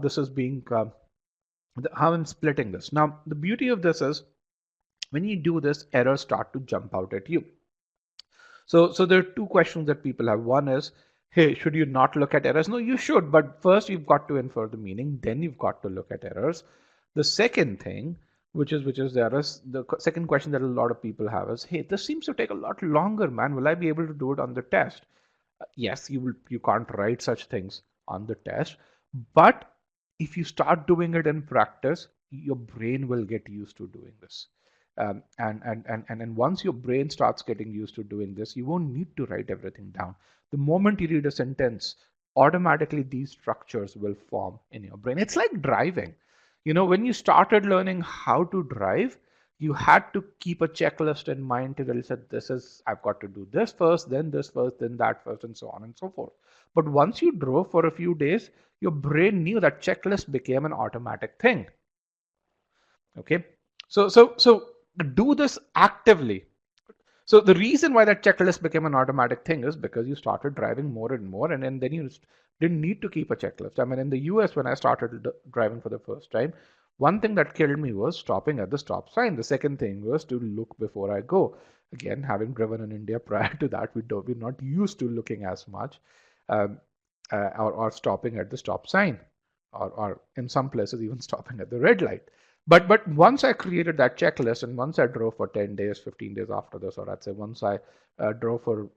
Speaker 1: this is being, how I'm splitting this. Now, the beauty of this is when you do this, errors start to jump out at you. So there are two questions that people have. One is, hey, should you not look at errors? No, you should, but first you've got to infer the meaning, then you've got to look at errors. The second thing, which is there is the second question that a lot of people have is, hey, this seems to take a lot longer, man. Will I be able to do it on the test? Yes, you can't write such things on the test, but if you start doing it in practice, your brain will get used to doing this. And once your brain starts getting used to doing this, you won't need to write everything down. The moment you read a sentence, automatically these structures will form in your brain. It's like driving. You know, when you started learning how to drive, you had to keep a checklist in mind to really say, this is, I've got to do this first, then that first, and so on and so forth. But once you drove for a few days, your brain knew that checklist became an automatic thing. Okay. So do this actively. So the reason why that checklist became an automatic thing is because you started driving more and more, and then you didn't need to keep a checklist. I mean, in the US, when I started driving for the first time, one thing that killed me was stopping at the stop sign. The second thing was to look before I go. Again, having driven in India prior to that, we're not used to looking as much, um, or stopping at the stop sign, or in some places even stopping at the red light. But once I created that checklist, and once I drove for 10 days, 15 days after this, or I'd say once I drove for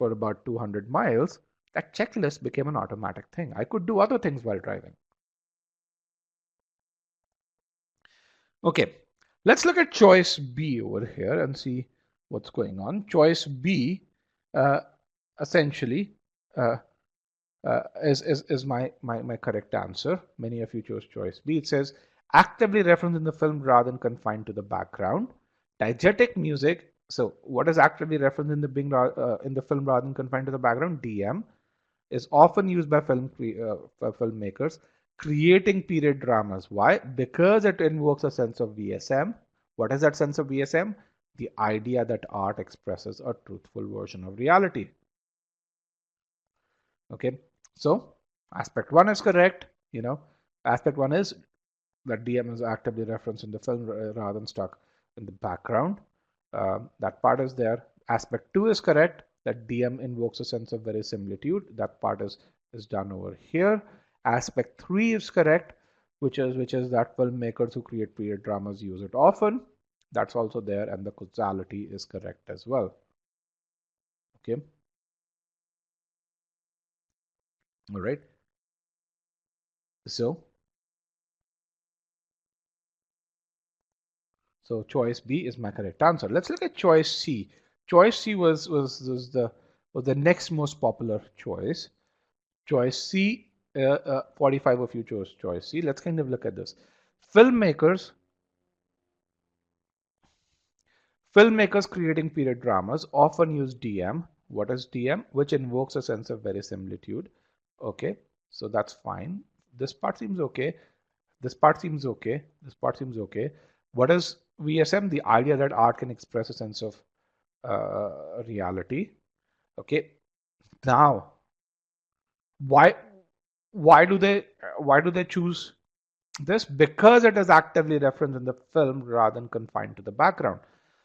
Speaker 1: about 200 miles, that checklist became an automatic thing. I could do other things while driving. Okay, let's look at choice B over here and see what's going on. Choice B uh, essentially uh, is my correct answer. Many of you chose choice B. It says, actively referenced in the film rather than confined to the background. Diegetic music. So what is actively referenced in the film rather than confined to the background? DM is often used by filmmakers creating period dramas. Why? Because it invokes a sense of VSM. What is that sense of VSM? The idea that art expresses a truthful version of reality. Okay, so aspect one is correct. Aspect one is that DM is actively referenced in the film rather than stuck in the background. That part is there. Aspect 2 is correct, that DM invokes a sense of verisimilitude. That part is done over here. Aspect 3 is correct, which is that filmmakers who create period dramas use it often. That's also there, and the causality is correct as well. Okay. All right. So choice B is my correct answer. Let's look at choice C. Choice C was the next most popular choice. Choice C, 45 of you chose choice C. Let's kind of look at this. Filmmakers Filmmakers creating period dramas often use DM. What is DM? Which invokes a sense of verisimilitude. Okay, so that's fine. This part seems okay. This part seems okay. This part seems okay. What is VSM? The idea that art can express a sense of reality. Okay. Now, why why do they choose this? Because it is actively referenced in the film rather than confined to the background.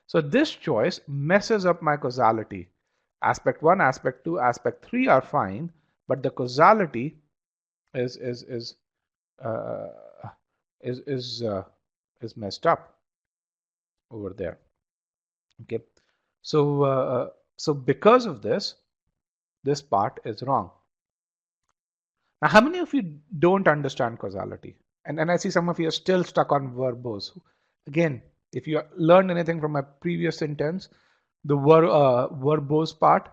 Speaker 1: So this choice messes up my causality. Aspect 1, aspect 2, aspect 3 are fine, but the causality is is is uh, is is uh, is messed up over there. Okay, so because of this, this part is wrong. Now, how many of you don't understand causality? And I see some of you are still stuck on verbose. Again, if you learned anything from my previous sentence, the verbose part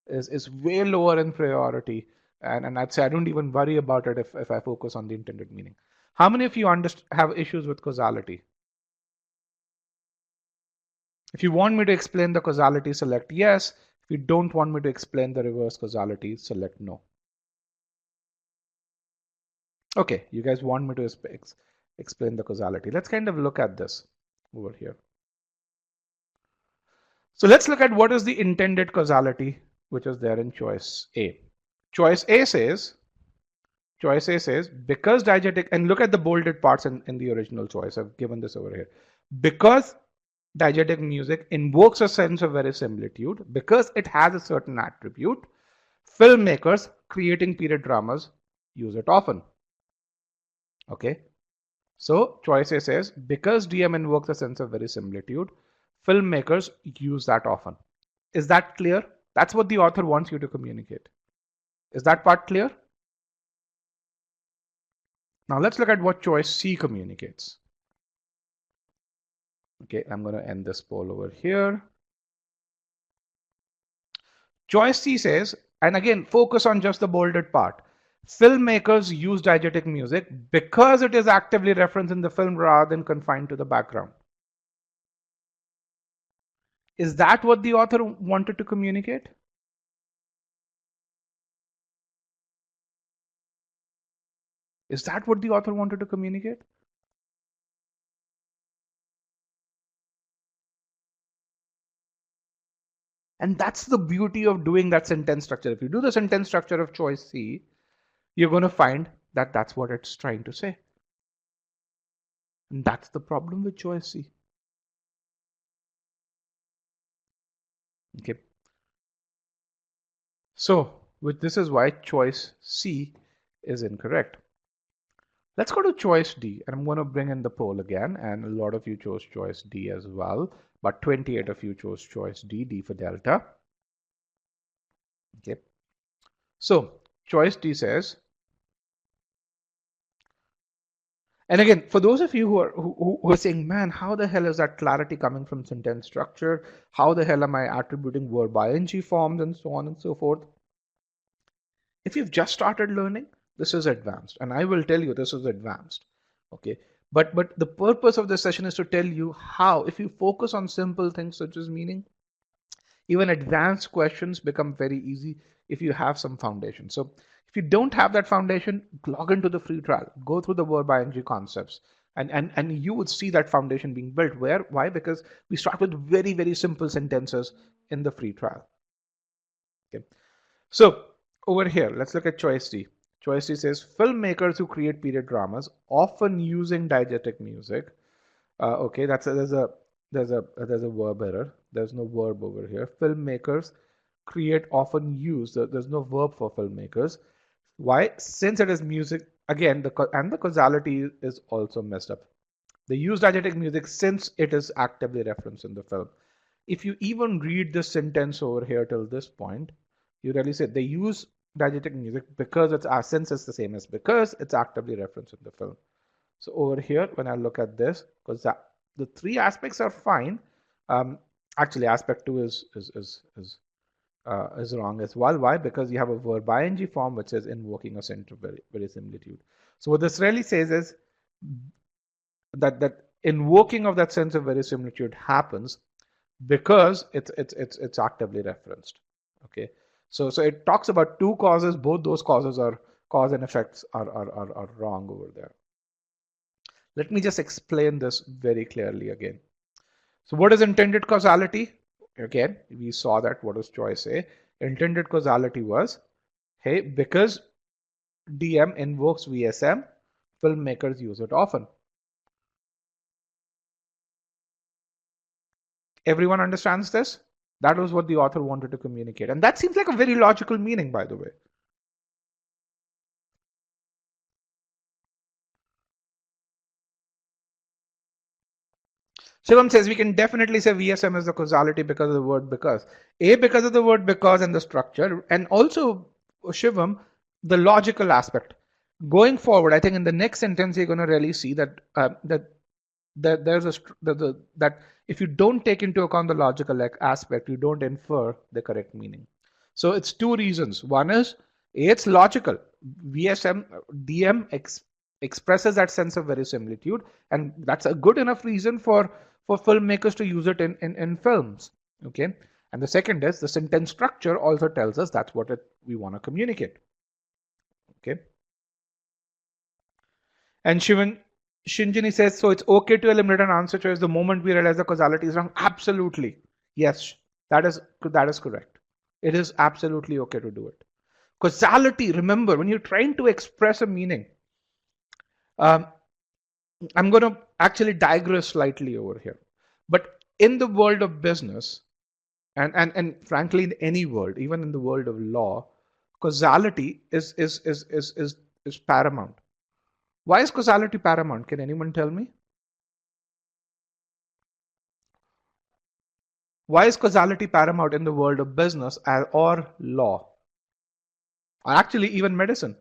Speaker 1: is way lower in priority. And I'd say I don't even worry about it if I focus on the intended meaning. How many of you have issues with causality? If you want me to explain the causality, select yes. If you don't want me to explain the reverse causality, select no. Okay, you guys want me to explain the causality. Let's kind of look at this over here. So let's look at what is the intended causality, which is there in choice A. Choice A says, because diegetic, and look at the bolded parts in the original choice. I've given this over here. Because diegetic music invokes a sense of verisimilitude, because it has a certain attribute, filmmakers creating period dramas use it often. Okay. So choice A says, because DM invokes a sense of verisimilitude, filmmakers use that often. Is that clear? That's what the author wants you to communicate. Is that part clear? Now let's look at what choice C communicates. Okay, I'm going to end this poll over here. Choice C says, and again, focus on just the bolded part. Filmmakers use diegetic music because it is actively referenced in the film rather than confined to the background. Is that what the author wanted to communicate? Is that what the author wanted to communicate? And that's the beauty of doing that sentence structure. If you do the sentence structure of choice C, you're going to find that that's what it's trying to say. And that's the problem with choice C. Okay. So, this is why choice C is incorrect. Let's go to choice D, and I'm going to bring in the poll again, and a lot of you chose choice D as well, but 28 of you chose choice D, D for Delta. Okay. So, choice D says, and again, for those of you who are saying, man, how the hell is that clarity coming from sentence structure? How the hell am I attributing verb ing forms and so on and so forth? If you've just started learning, this is advanced. And I will tell you this is advanced. Okay. But the purpose of this session is to tell you how, if you focus on simple things such as meaning, even advanced questions become very easy if you have some foundation. So if you don't have that foundation, log into the free trial, go through the verb ing concepts, and you would see that foundation being built. Why? Because we start with very, very simple sentences in the free trial. Okay. So over here, let's look at choice D. Choice D says filmmakers who create period dramas often using diegetic music. Okay, there's a verb error. There's no verb over here. Filmmakers create often use. There's no verb for filmmakers. Why? Since it is music again, the causality is also messed up. They use diegetic music since it is actively referenced in the film. If you even read this sentence over here till this point, you really say they use diegetic music because it's since it's the same as because it's actively referenced in the film. So over here, when I look at this, because the three aspects are fine. Actually, aspect two is wrong as well. Why? Because you have a verb ing form which is invoking a sense of verisimilitude. So what this really says is that invoking of that sense of verisimilitude happens because it's actively referenced. Okay, so it talks about two causes. Both those causes are cause and effects are wrong over there. Let me just explain this very clearly again. So what is intended causality? Again, we saw that. What does choice say? Intended causality was, hey, because DM invokes VSM, filmmakers use it often. Everyone understands this? That was what the author wanted to communicate. And that seems like a very logical meaning, by the way. Shivam says we can definitely say VSM is the causality because of the word because. Because of the word because and the structure, and also, Shivam, the logical aspect. Going forward, I think in the next sentence you're going to really see that there's that if you don't take into account the logical aspect, you don't infer the correct meaning. So it's two reasons. One is it's logical. VSM DM expresses that sense of verisimilitude, and that's a good enough reason for filmmakers to use it in films. Okay, and the second is the sentence structure also tells us that's what we want to communicate. Okay, and Shinjini says, so it's okay to eliminate an answer choice the moment we realize the causality is wrong. Absolutely. Yes, that is correct. It is absolutely okay to do it. Causality, remember, when you're trying to express a meaning, I'm going to actually digress slightly over here. But in the world of business, and frankly, in any world, even in the world of law, causality is paramount. Why is causality paramount? Can anyone tell me? Why is causality paramount in the world of business or law? Or actually, even medicine?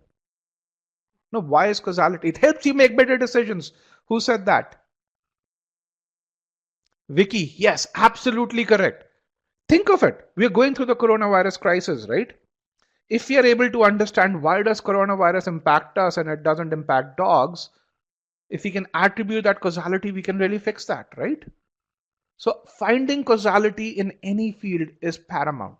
Speaker 1: No, why is causality? It helps you make better decisions. Who said that? Vicky, yes, absolutely correct. Think of it. We are going through the coronavirus crisis, right? If we are able to understand why does coronavirus impact us and it doesn't impact dogs, if we can attribute that causality, we can really fix that, right? So finding causality in any field is paramount.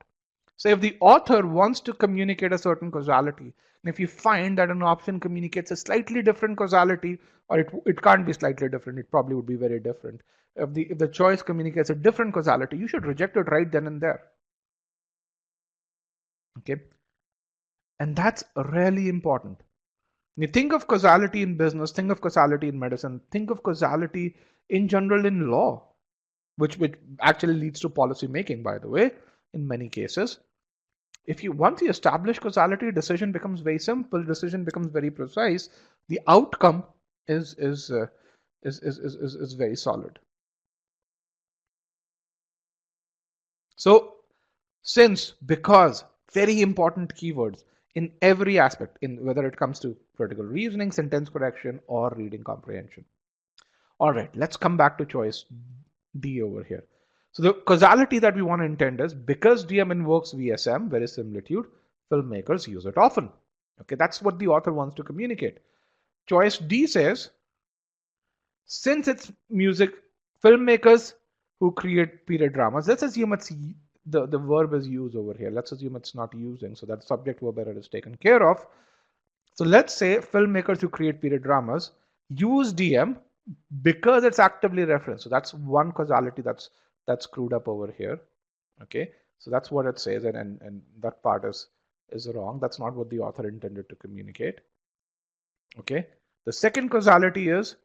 Speaker 1: So if the author wants to communicate a certain causality, and if you find that an option communicates a slightly different causality, or it can't be slightly different, it probably would be very different. If the choice communicates a different causality, you should reject it right then and there. Okay, and that's really important. When you think of causality in business, think of causality in medicine, think of causality in general in law, which actually leads to policy making, by the way, in many cases. If you once you establish causality, decision becomes very simple, decision becomes very precise, the outcome is very solid. So because very important keywords in every aspect, in whether it comes to critical reasoning, sentence correction, or reading comprehension. All right, let's come back to choice D over here. So the causality that we want to intend is because DM invokes VSM, verisimilitude, filmmakers use it often. Okay, that's what the author wants to communicate. Choice D says Since it's music, filmmakers who create period dramas, let's assume the verb is used over here. Let's assume it's not using, so that subject verb error is taken care of. So let's say filmmakers who create period dramas use DM because it's actively referenced. So that's one causality that's screwed up over here. Okay, so that's what it says, and that part is wrong. That's not what the author intended to communicate. Okay, the second causality is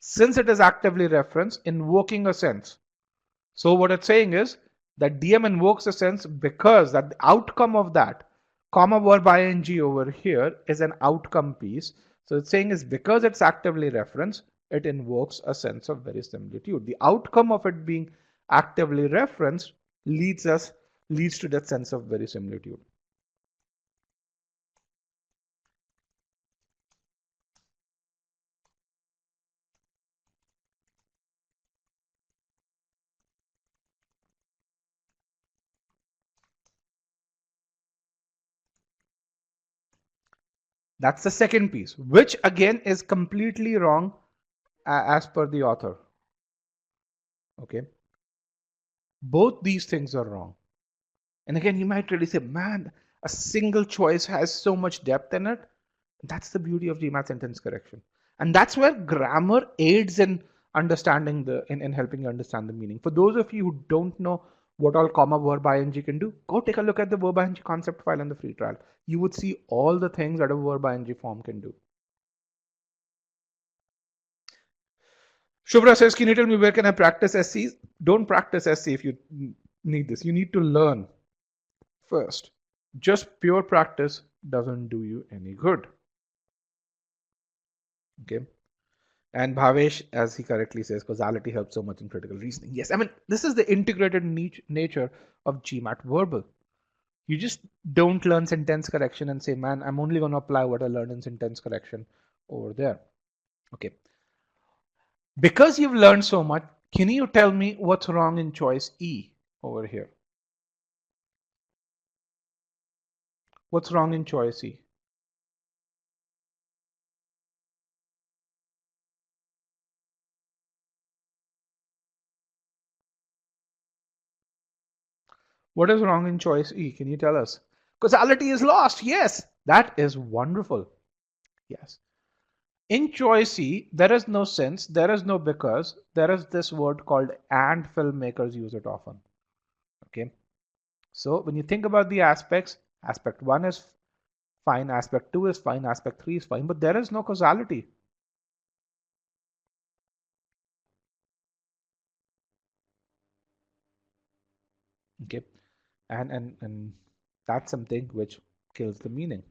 Speaker 1: since it is actively referenced, invoking a sense. So what it's saying is that DM invokes a sense because that the outcome of that comma verb ing over here is an outcome piece. So it's saying is because it's actively referenced, it invokes a sense of verisimilitude. The outcome of it being actively referenced leads to that sense of verisimilitude. That's the second piece, which again is completely wrong as per the author. Okay. Both these things are wrong. And again, you might really say, man, a single choice has so much depth in it. That's the beauty of GMAT sentence correction. And that's where grammar aids in understanding in helping you understand the meaning. For those of you who don't know what all comma verb ing can do, go take a look at the verb ing concept file in the free trial. You would see all the things that a verb ing form can do. Shubhra says, can you tell me where can I practice SCs? Don't practice SC if you need this. You need to learn first. Just pure practice doesn't do you any good. Okay. And Bhavesh, as he correctly says, causality helps so much in critical reasoning. Yes, I mean, this is the integrated nature of GMAT verbal. You just don't learn sentence correction and say, man, I'm only going to apply what I learned in sentence correction over there. Okay. Because you've learned so much, can you tell me what's wrong in choice E over here? What's wrong in choice E? What is wrong in choice E? Can you tell us? Causality is lost. Yes, that is wonderful. Yes. In choice C, there is no since, there is no because, there is this word called and filmmakers use it often. Okay. So when you think about the aspects, aspect 1 is fine, aspect 2 is fine, aspect 3 is fine, but there is no causality. Okay. And that's something which kills the meaning.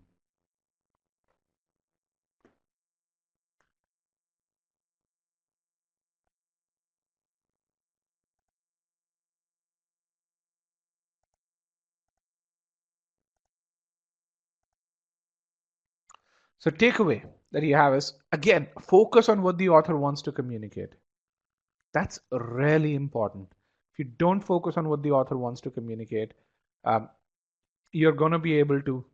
Speaker 1: So takeaway that you have is, again, focus on what the author wants to communicate. That's really important. If you don't focus on what the author wants to communicate, you're going to be able to,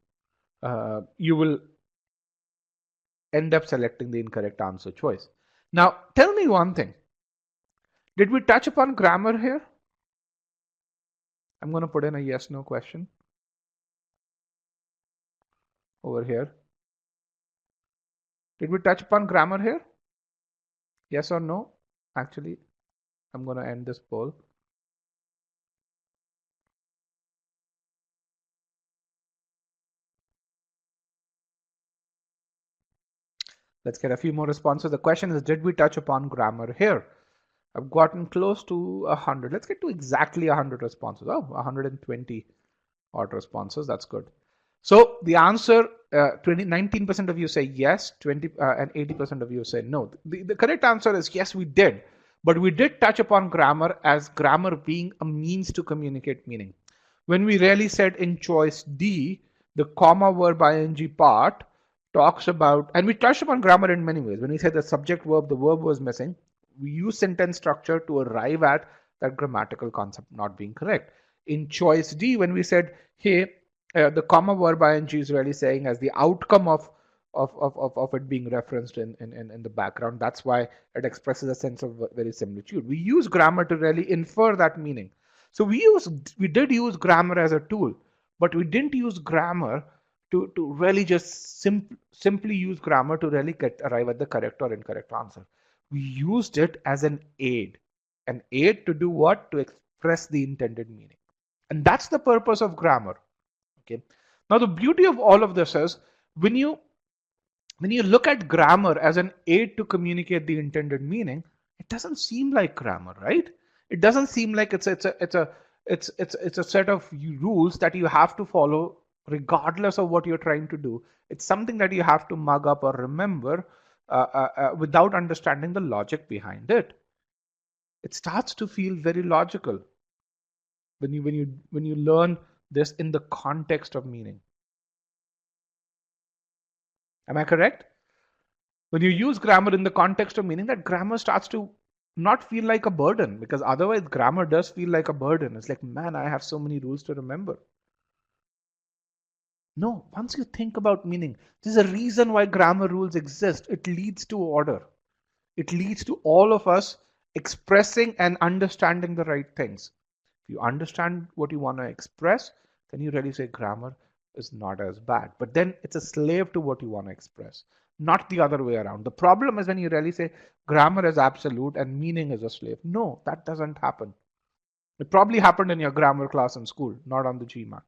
Speaker 1: you will end up selecting the incorrect answer choice. Now, tell me one thing. Did we touch upon grammar here? I'm going to put in a yes, no question over here. Did we touch upon grammar here? Yes or no? Actually, I'm going to end this poll. Let's get a few more responses. The question is, did we touch upon grammar here? I've gotten close to 100. Let's get to exactly 100 responses. Oh, 120 odd responses. That's good. So the answer, 19% of you say yes, and 80% of you say no. The correct answer is yes, we did. But we did touch upon grammar as grammar being a means to communicate meaning. When we really said in choice D, the comma verb ing part talks about, and we touched upon grammar in many ways. When we said the subject verb, the verb was missing, we use sentence structure to arrive at that grammatical concept not being correct. In choice D, when we said, hey, the comma verb ing is really saying as the outcome of of it being referenced in the background. That's why it expresses a sense of very similitude. We use grammar to really infer that meaning. So we did use grammar as a tool, but we didn't use grammar to really just simply use grammar to really arrive at the correct or incorrect answer. We used it as an aid to do what? To express the intended meaning. And that's the purpose of grammar. Okay. Now the beauty of all of this is when you look at grammar as an aid to communicate the intended meaning, it doesn't seem like grammar, right? It doesn't seem like it's a set of rules that you have to follow regardless of what you're trying to do. It's something that you have to mug up or remember without understanding the logic behind it. It starts to feel very logical when you learn this in the context of meaning. Am I correct? When you use grammar in the context of meaning, that grammar starts to not feel like a burden, because otherwise grammar does feel like a burden. It's like, man, I have so many rules to remember. No, once you think about meaning, there's a reason why grammar rules exist. It leads to order. It leads to all of us expressing and understanding the right things. If you understand what you want to express, then you really say grammar is not as bad. But then it's a slave to what you want to express, not the other way around. The problem is when you really say grammar is absolute and meaning is a slave. No, that doesn't happen. It probably happened in your grammar class in school, not on the GMAT.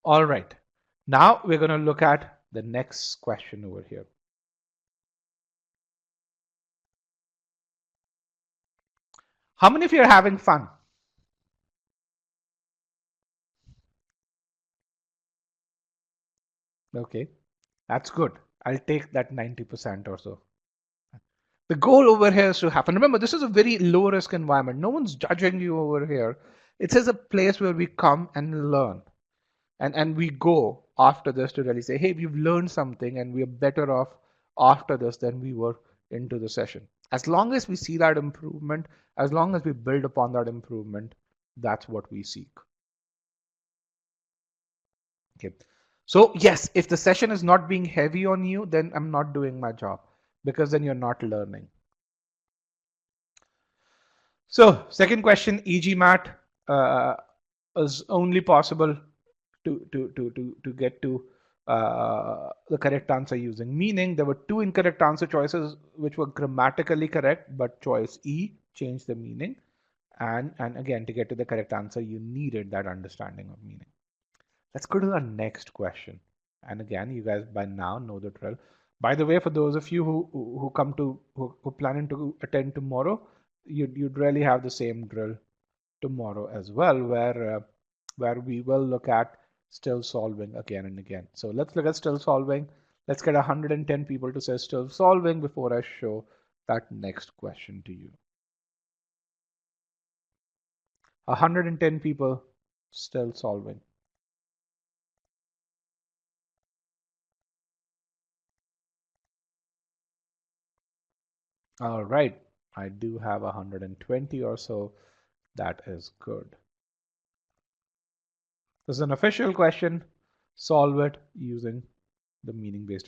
Speaker 1: All right. Now we're going to look at the next question over here. How many of you are having fun? Okay, that's good. I'll take that 90% or so. The goal over here is to happen. Remember, this is a very low risk environment. No one's judging you over here. It is a place where we come and learn. And we go after this to really say, hey, we've learned something and we are better off after this than we were into the session. As long as we see that improvement, as long as we build upon that improvement, that's what we seek. Okay. So yes, if the session is not being heavy on you, then I'm not doing my job, because then you're not learning. So second question, e-GMAT is only possible to get to the correct answer using meaning. There were two incorrect answer choices which were grammatically correct, but choice E changed the meaning. And again, to get to the correct answer, you needed that understanding of meaning. Let's go to the next question. And again, you guys by now know the drill. By the way, for those of you who come to who planning to attend tomorrow, you'd really have the same drill tomorrow as well, where we will look at still solving again and again. So let's look at still solving. Let's get 110 people to say still solving before I show that next question to you. 110 people still solving. All right, I do have 120 or so. That is good. This is an official question. Solve it using the meaning based.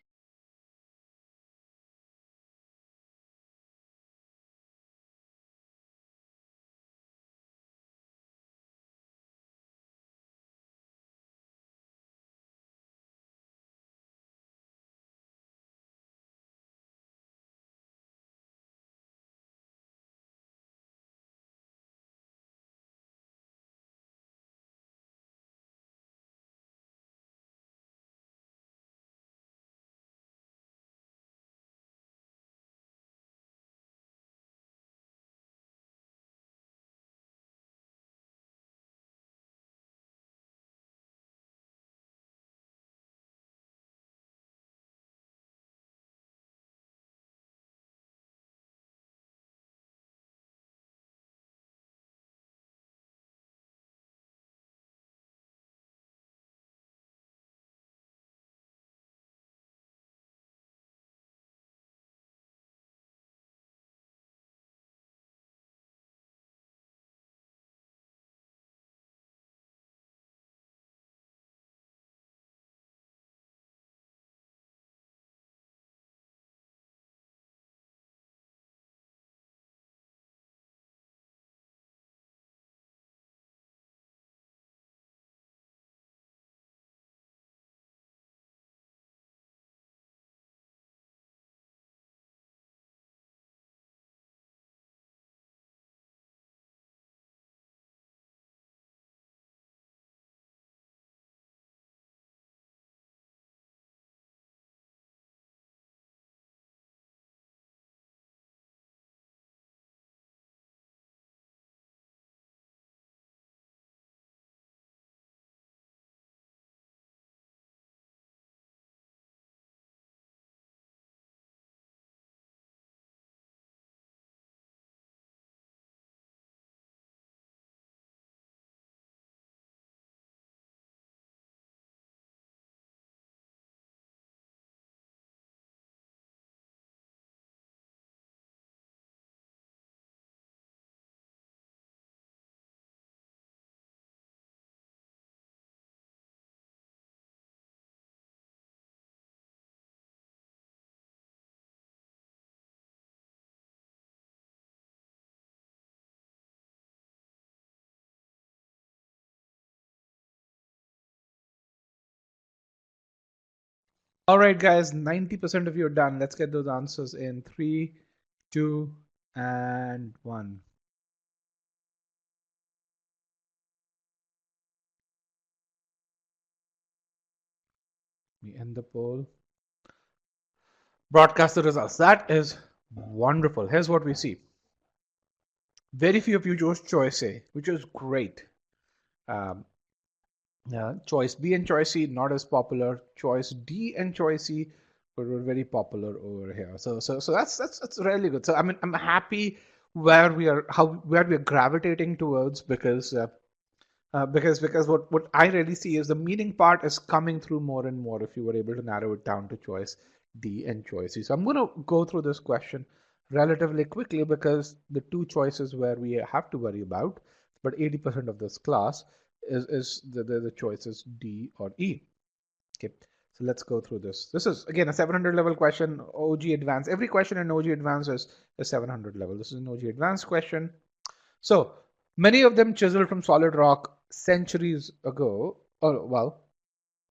Speaker 1: All right, guys, 90% of you are done. Let's get those answers in 3, 2, and 1. We end the poll. Broadcast the results. That is wonderful. Here's what we see. Very few of you chose choice A, which is great. Um, choice B and choice C not as popular. Choice D and choice C were very popular over here. So that's really good. So I mean I'm happy where we are gravitating towards because what I really see is the meaning part is coming through more and more if you were able to narrow it down to choice D and choice C. So I'm going to go through this question relatively quickly because the two choices where we have to worry about, but 80% of this class is the choices D or E. Okay, so let's go through this. This is again a 700 level question, OG Advanced. Every question in OG Advanced is 700 level. This is an OG Advanced question. So many of them chiseled from solid rock centuries ago. Oh, well,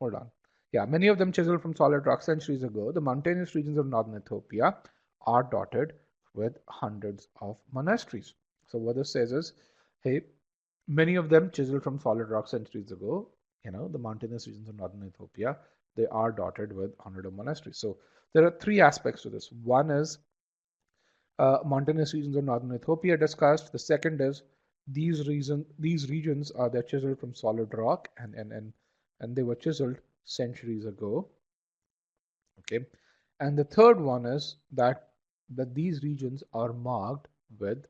Speaker 1: hold on. Yeah, many of them chiseled from solid rock centuries ago. The mountainous regions of northern Ethiopia are dotted with hundreds of monasteries. So what this says is, hey, many of them chiseled from solid rock centuries ago. The mountainous regions of northern Ethiopia, they are dotted with hundreds of monasteries. So there are three aspects to this. One is mountainous regions of northern Ethiopia discussed. The second is these regions are they're chiseled from solid rock and they were chiseled centuries ago. Okay, and the third one is that these regions are marked with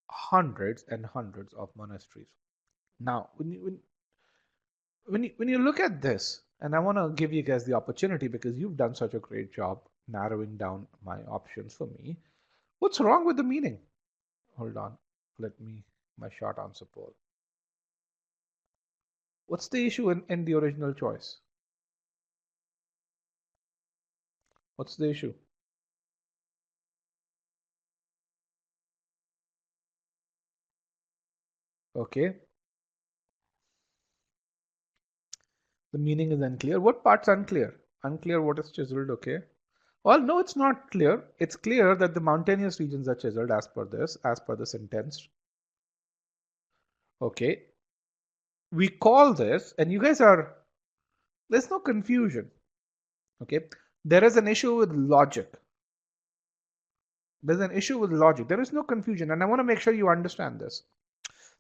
Speaker 1: hundreds and hundreds of monasteries. Now, when you look at this, and I want to give you guys the opportunity because you've done such a great job narrowing down my options for me. What's wrong with the meaning? Hold on. Let me my short answer poll. What's the issue in the original choice? What's the issue? Okay. The meaning is unclear. What part's unclear? Unclear what is chiseled, okay. Well, no, it's not clear. It's clear that the mountainous regions are chiseled as per the sentence. Okay. We call this, and you guys there's no confusion. Okay. There is an issue with logic. There's an issue with logic. There is no confusion. And I want to make sure you understand this.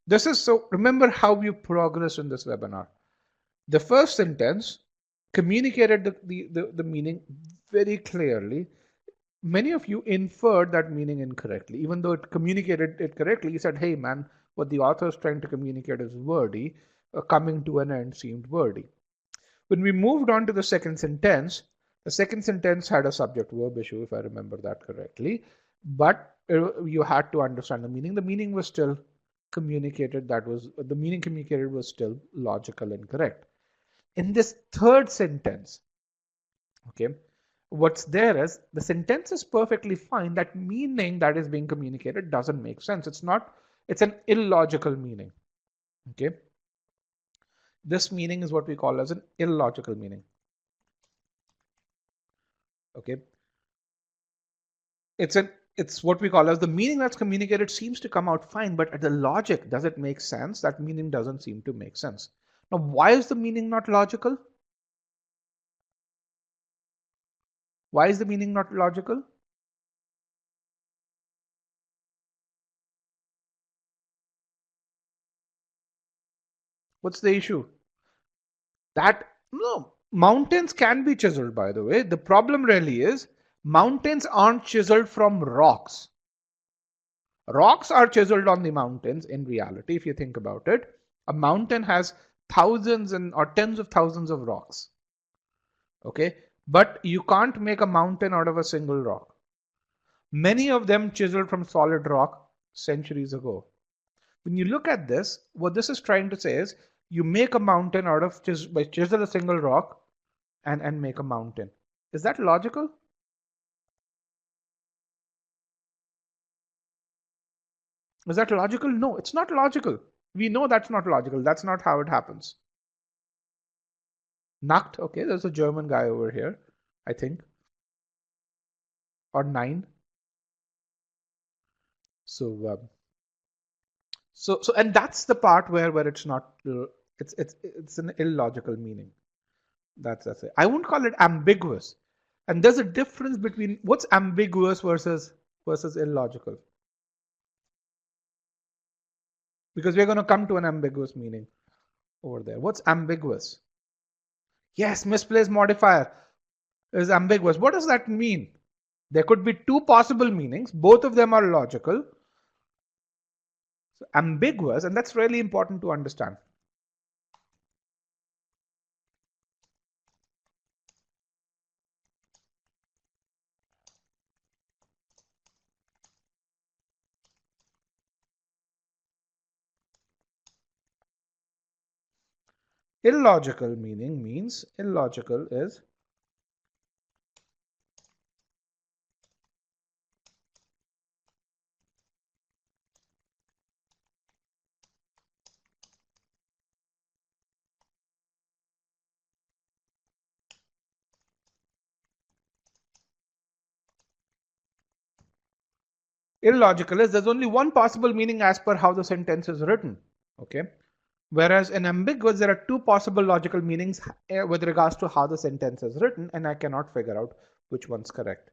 Speaker 1: This is so, remember how we progress in this webinar. The first sentence communicated the meaning very clearly. Many of you inferred that meaning incorrectly. Even though it communicated it correctly, you said, hey man, what the author is trying to communicate is wordy. Coming to an end seemed wordy. When we moved on to the second sentence had a subject-verb issue, if I remember that correctly. But you had to understand the meaning. The meaning was still communicated. The meaning communicated was still logical and correct. In this third sentence, okay, what's there is the sentence is perfectly fine. That meaning that is being communicated doesn't make sense. It's an illogical meaning. Okay. This meaning is what we call as an illogical meaning. Okay. It's what we call as the meaning that's communicated seems to come out fine, but at the logic, does it make sense? That meaning doesn't seem to make sense. Now, why is the meaning not logical? Why is the meaning not logical? What's the issue? No, mountains can be chiseled, by the way. The problem really is mountains aren't chiseled from rocks. Rocks are chiseled on the mountains in reality, if you think about it. A mountain has thousands or tens of thousands of rocks. Okay, but you can't make a mountain out of a single rock. Many of them chiseled from solid rock centuries ago. When you look at this, what this is trying to say is you make a mountain out of by chisel a single rock and make a mountain. Is that logical? Is that logical? No, it's not logical. We know that's not logical. That's not how it happens. Nackt, okay, there's a German guy over here. I think, or 9. So and that's the part where it's not it's an illogical meaning. That's it. I won't call it ambiguous. And there's a difference between what's ambiguous versus illogical. Because we're going to come to an ambiguous meaning over there. What's ambiguous? Yes, misplaced modifier is ambiguous. What does that mean? There could be two possible meanings. Both of them are logical. So ambiguous, and that's really important to understand. Illogical meaning means illogical is illogical is there's only one possible meaning as per how the sentence is written. Okay. Whereas in ambiguous, there are two possible logical meanings with regards to how the sentence is written, and I cannot figure out which one's correct.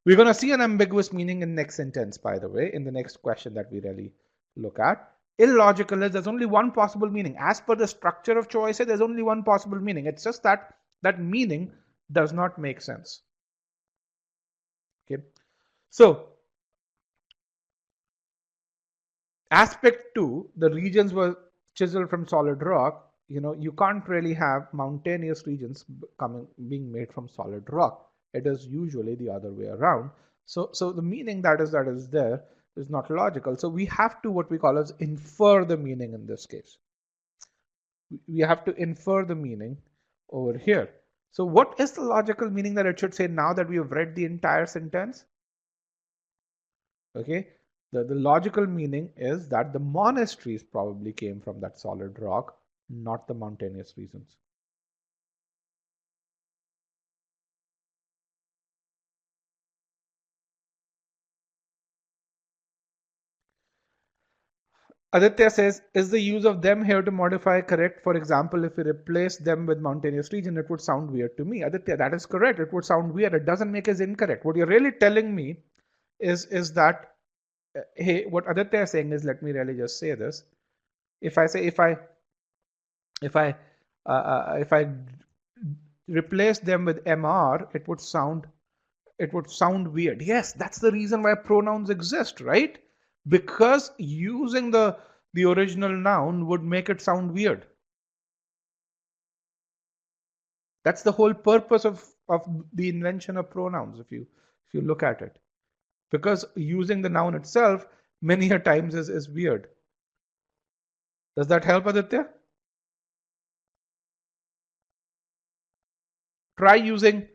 Speaker 1: We're going to see an ambiguous meaning in next sentence, by the way, in the next question that we really look at. Illogical is there's only one possible meaning. As per the structure of choice, there's only one possible meaning. It's just that that meaning does not make sense. Okay. So aspect 2, the regions were chiseled from solid rock. You can't really have mountainous regions being made from solid rock. It is usually the other way around. So the meaning that is there is not logical. So we have to what we call as infer the meaning in this case. We have to infer the meaning over here. So what is the logical meaning that it should say now that we have read the entire sentence? Okay. The logical meaning is that the monasteries probably came from that solid rock, not the mountainous regions. Aditya says, is the use of them here to modify correct? For example, if we replace them with mountainous region, it would sound weird to me. Aditya, that is correct. It would sound weird. It doesn't make us incorrect. What you're really telling me is that, hey, what Aditya is saying is, let me really just say this. If I say, if I replace them with MR, it would sound weird. Yes, that's the reason why pronouns exist, right? Because using the original noun would make it sound weird. That's the whole purpose of the invention of pronouns, if you look at it. Because using the noun itself many a times is weird. Does that help, Aditya? Try using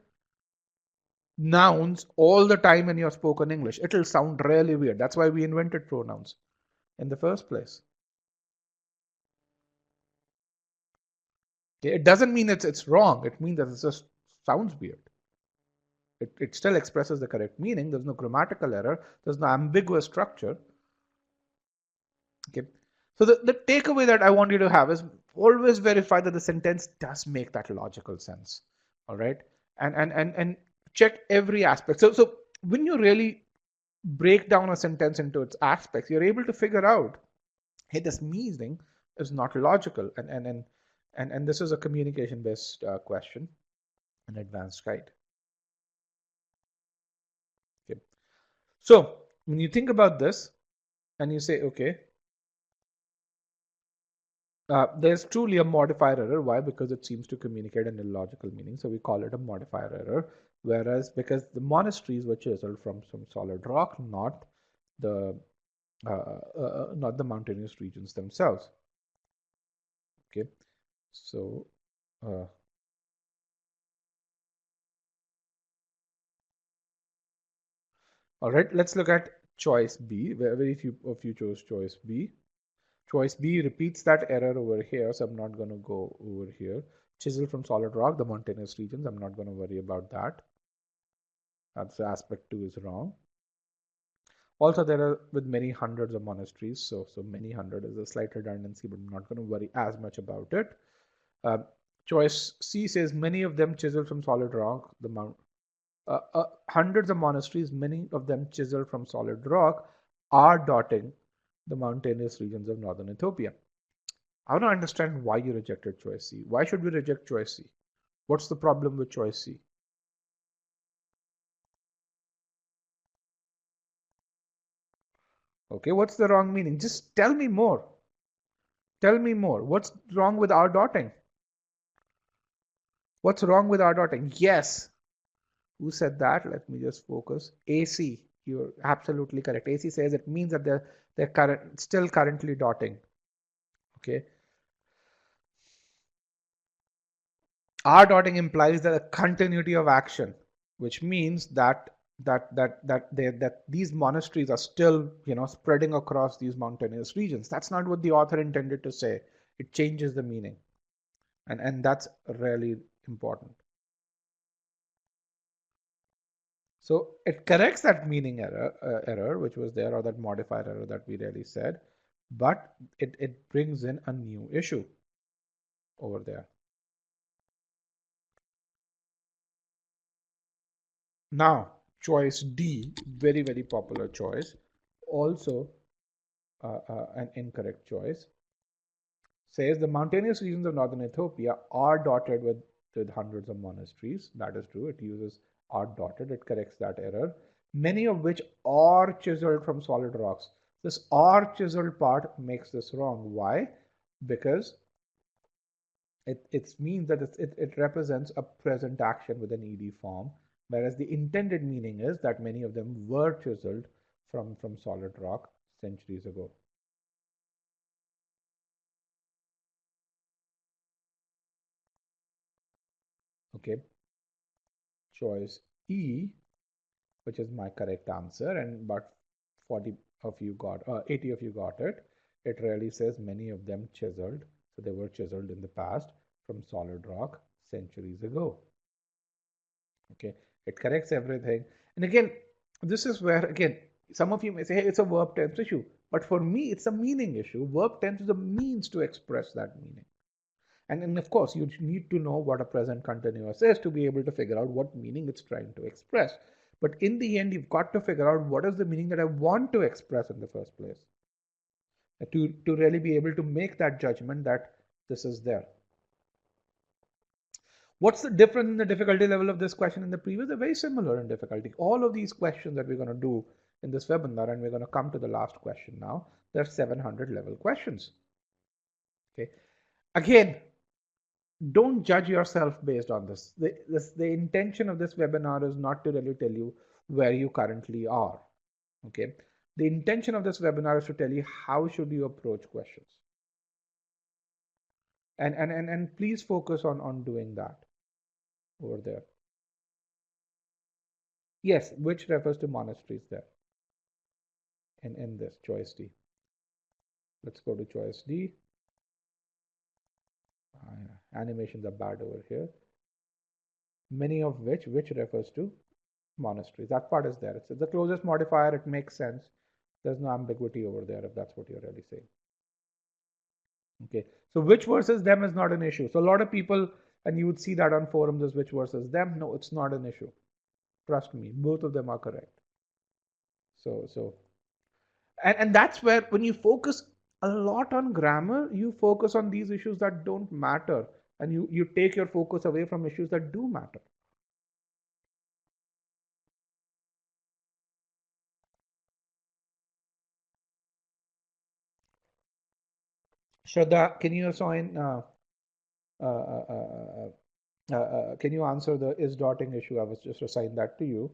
Speaker 1: nouns all the time in your spoken English. It'll sound really weird. That's why we invented pronouns in the first place. It doesn't mean it's wrong. It means that it just sounds weird. It still expresses the correct meaning. There's no grammatical error. There's no ambiguous structure. Okay. So the takeaway that I want you to have is always verify that the sentence does make that logical sense. All right. And check every aspect. So when you really break down a sentence into its aspects, you're able to figure out, hey, this meaning is not logical. And this is a communication based question, an advanced guide. Okay. So when you think about this and you say, okay, there's truly a modifier error. Why? Because it seems to communicate an illogical meaning. So we call it a modifier error. Whereas because the monasteries were chiseled from some solid rock, not the mountainous regions themselves. Okay, so all right, let's look at choice B. Very few of you chose choice B. Choice B repeats that error over here, so I'm not going to go over here. Chisel from solid rock, the mountainous regions, I'm not going to worry about that. That's aspect 2 is wrong. Also, there are with many hundreds of monasteries, so many hundred is a slight redundancy, but I'm not going to worry as much about it. Uh, choice C says many of them chiseled from solid rock. Hundreds of monasteries, many of them chiseled from solid rock, are dotting the mountainous regions of northern Ethiopia. I want to understand why you rejected choice C. Why should we reject choice C? What's the problem with choice C? Okay, what's the wrong meaning? Just tell me more. Tell me more. What's wrong with our dotting? What's wrong with our dotting? Yes. Who said that? Let me just focus. AC. You're absolutely correct. AC says it means that they're still currently dotting. Okay. R dotting implies that a continuity of action, which means that these monasteries are still spreading across these mountainous regions. That's not what the author intended to say. It changes the meaning, and that's really important. So it corrects that meaning error which was there, or that modifier error that we really said, but it brings in a new issue over there. Now, choice D, very, very popular choice, also an incorrect choice, says the mountainous regions of northern Ethiopia are dotted with hundreds of monasteries. That is true. It uses are dotted. It corrects that error. Many of which are chiseled from solid rocks. This are chiseled part makes this wrong. Why? Because it means that it represents a present action with an ed form, whereas the intended meaning is that many of them were chiseled from solid rock centuries ago. Okay, choice E, which is my correct answer, and but 40 of you got 80 of you got it. It really says many of them chiseled, so they were chiseled in the past from solid rock centuries ago. Okay, it corrects everything. And again, this is where again some of you may say, hey, it's a verb tense issue, but for me it's a meaning issue. Verb tense is a means to express that meaning. And of course you need to know what a present continuous is to be able to figure out what meaning it's trying to express. But in the end, you've got to figure out what is the meaning that I want to express in the first place, to really be able to make that judgment that this is there. What's the difference in the difficulty level of this question and the previous? They're very similar in difficulty. All of these questions that we're going to do in this webinar, and we're going to come to the last question now, they're 700 level questions. Okay. Again, don't judge yourself based on this. The intention of this webinar is not to really tell you where you currently are. Okay. The intention of this webinar is to tell you how should you approach questions. And please focus on doing that over there. Yes, which refers to monasteries there in this choice D. Let's go to choice D. Animations are bad over here. Many of which refers to monasteries. That part is there. It's the closest modifier. It makes sense. There's no ambiguity over there if that's what you're really saying. Okay. So which versus them is not an issue. So a lot of people, and you would see that on forums as which versus them. No, it's not an issue. Trust me, both of them are correct. And that's where when you focus a lot on grammar, you focus on these issues that don't matter, and you take your focus away from issues that do matter. Shraddha, can you assign uh, uh, uh, can you answer the is dotting issue? I was just assigned that to you.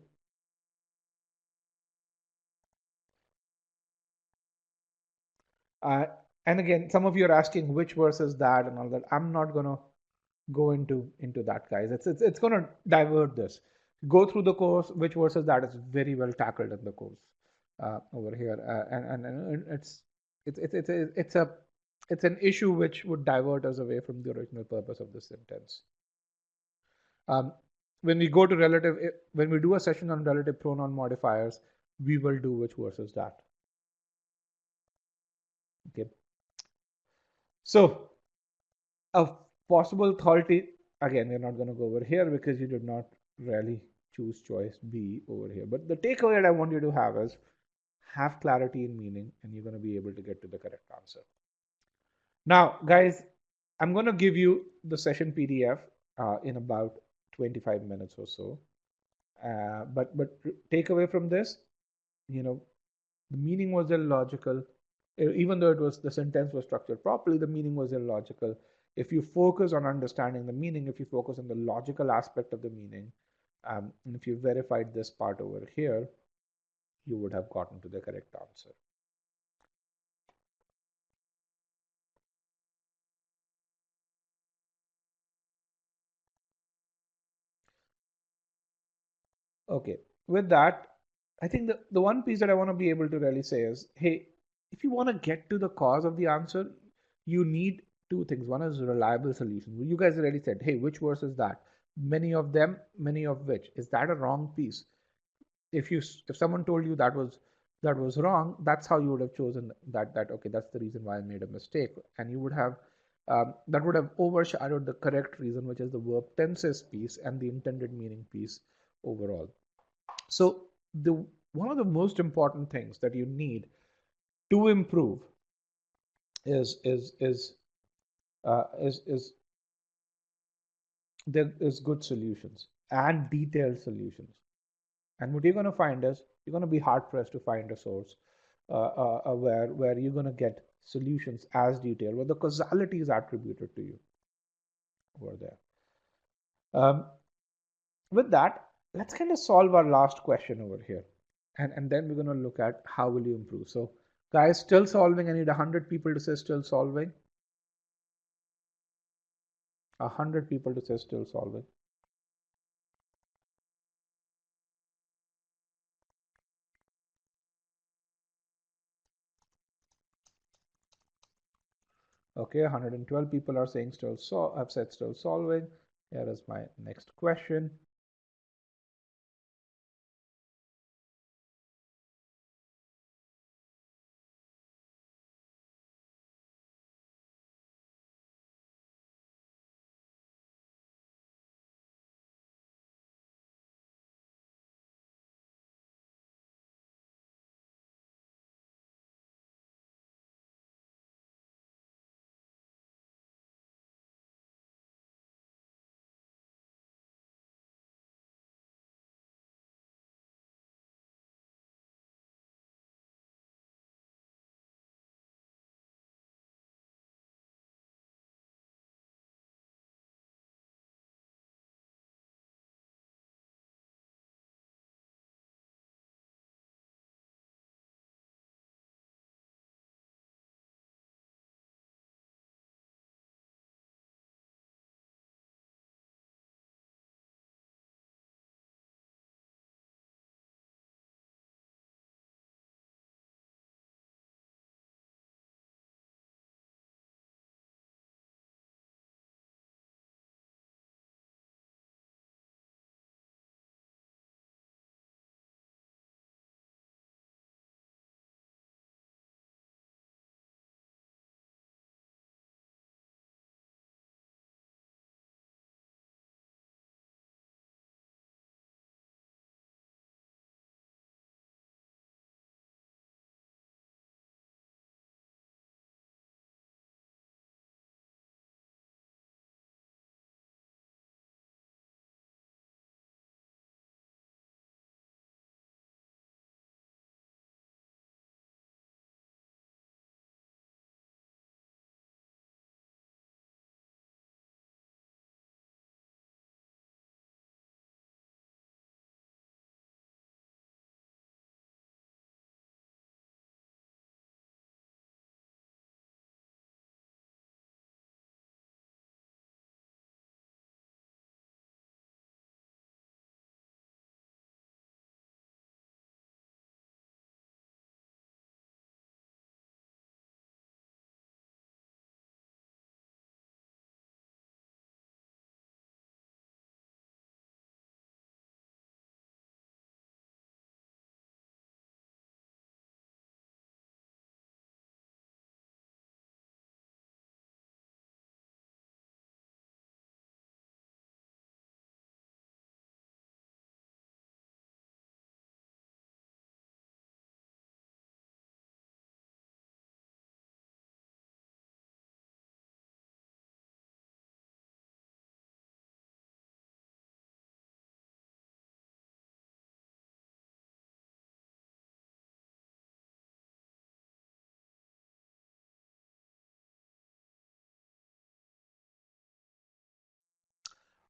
Speaker 1: Uh, and again, some of you are asking which versus that and all that. I'm not gonna go into that, guys. It's gonna divert this. Go through the course. Which versus that is very well tackled in the course over here, and it's an issue which would divert us away from the original purpose of this sentence. when we go to relative, when we do a session on relative pronoun modifiers, we will do which versus that. Okay. So a possible authority, again, we're not going to go over here because you did not really choose choice B over here. But the takeaway that I want you to have is have clarity in meaning, and you're going to be able to get to the correct answer. Now, guys, I'm going to give you the session PDF in about 25 minutes or so. But take away from this, you know, the meaning was illogical. Even though it was the sentence was structured properly, the meaning was illogical. If you focus on understanding the meaning, if you focus on the logical aspect of the meaning, and if you verified this part over here, you would have gotten to the correct answer. Okay, with that, I think the one piece that I want to be able to really say is, hey, if you want to get to the cause of the answer, you need two things. One is reliable solution. You guys already said, hey, which verse is that? Many of them, many of which. Is that a wrong piece? If someone told you that was wrong, that's how you would have chosen that okay, that's the reason why I made a mistake, and you would have that would have overshadowed the correct reason, which is the verb tenses piece and the intended meaning piece overall. So the one of the most important things that you need to improve is is is is there is good solutions and detailed solutions. And what you're going to find is you're going to be hard pressed to find a source where you're going to get solutions as detailed, where the causality is attributed to you over there. With that, let's kind of solve our last question over here. And then we're going to look at how will you improve. So guys, still solving. I need 100 people to say still solving. 100 people to say still solving. Okay, 112 people are saying still I've said still solving. Here is my next question.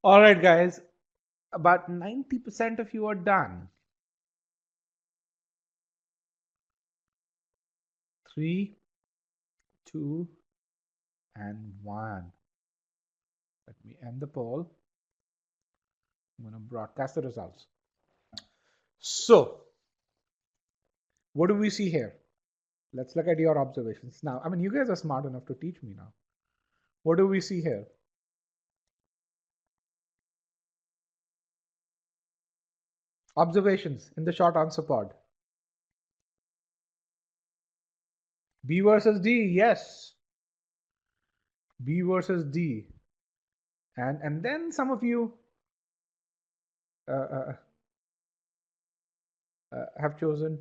Speaker 1: All right, guys, about 90% of you are done. 3, 2, and 1. Let me end the poll. I'm going to broadcast the results. So, what do we see here? Let's look at your observations. Now, I mean, you guys are smart enough to teach me now. What do we see here? Observations in the short answer pod. B versus D, yes. B versus D. And then some of you uh, have chosen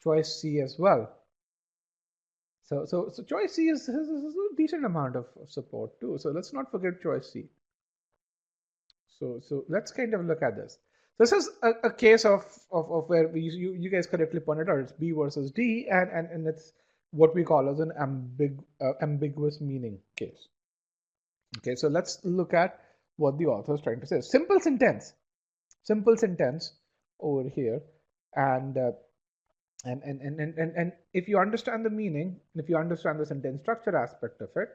Speaker 1: choice C as well. So choice C has a decent amount of support too. So let's not forget choice C. So let's kind of look at this. This is a case of where you guys correctly pointed out it's B versus D, and it's what we call as an ambiguous meaning case. Okay, so let's look at what the author is trying to say. Simple sentence over here, and if you understand the meaning, if you understand the sentence structure aspect of it,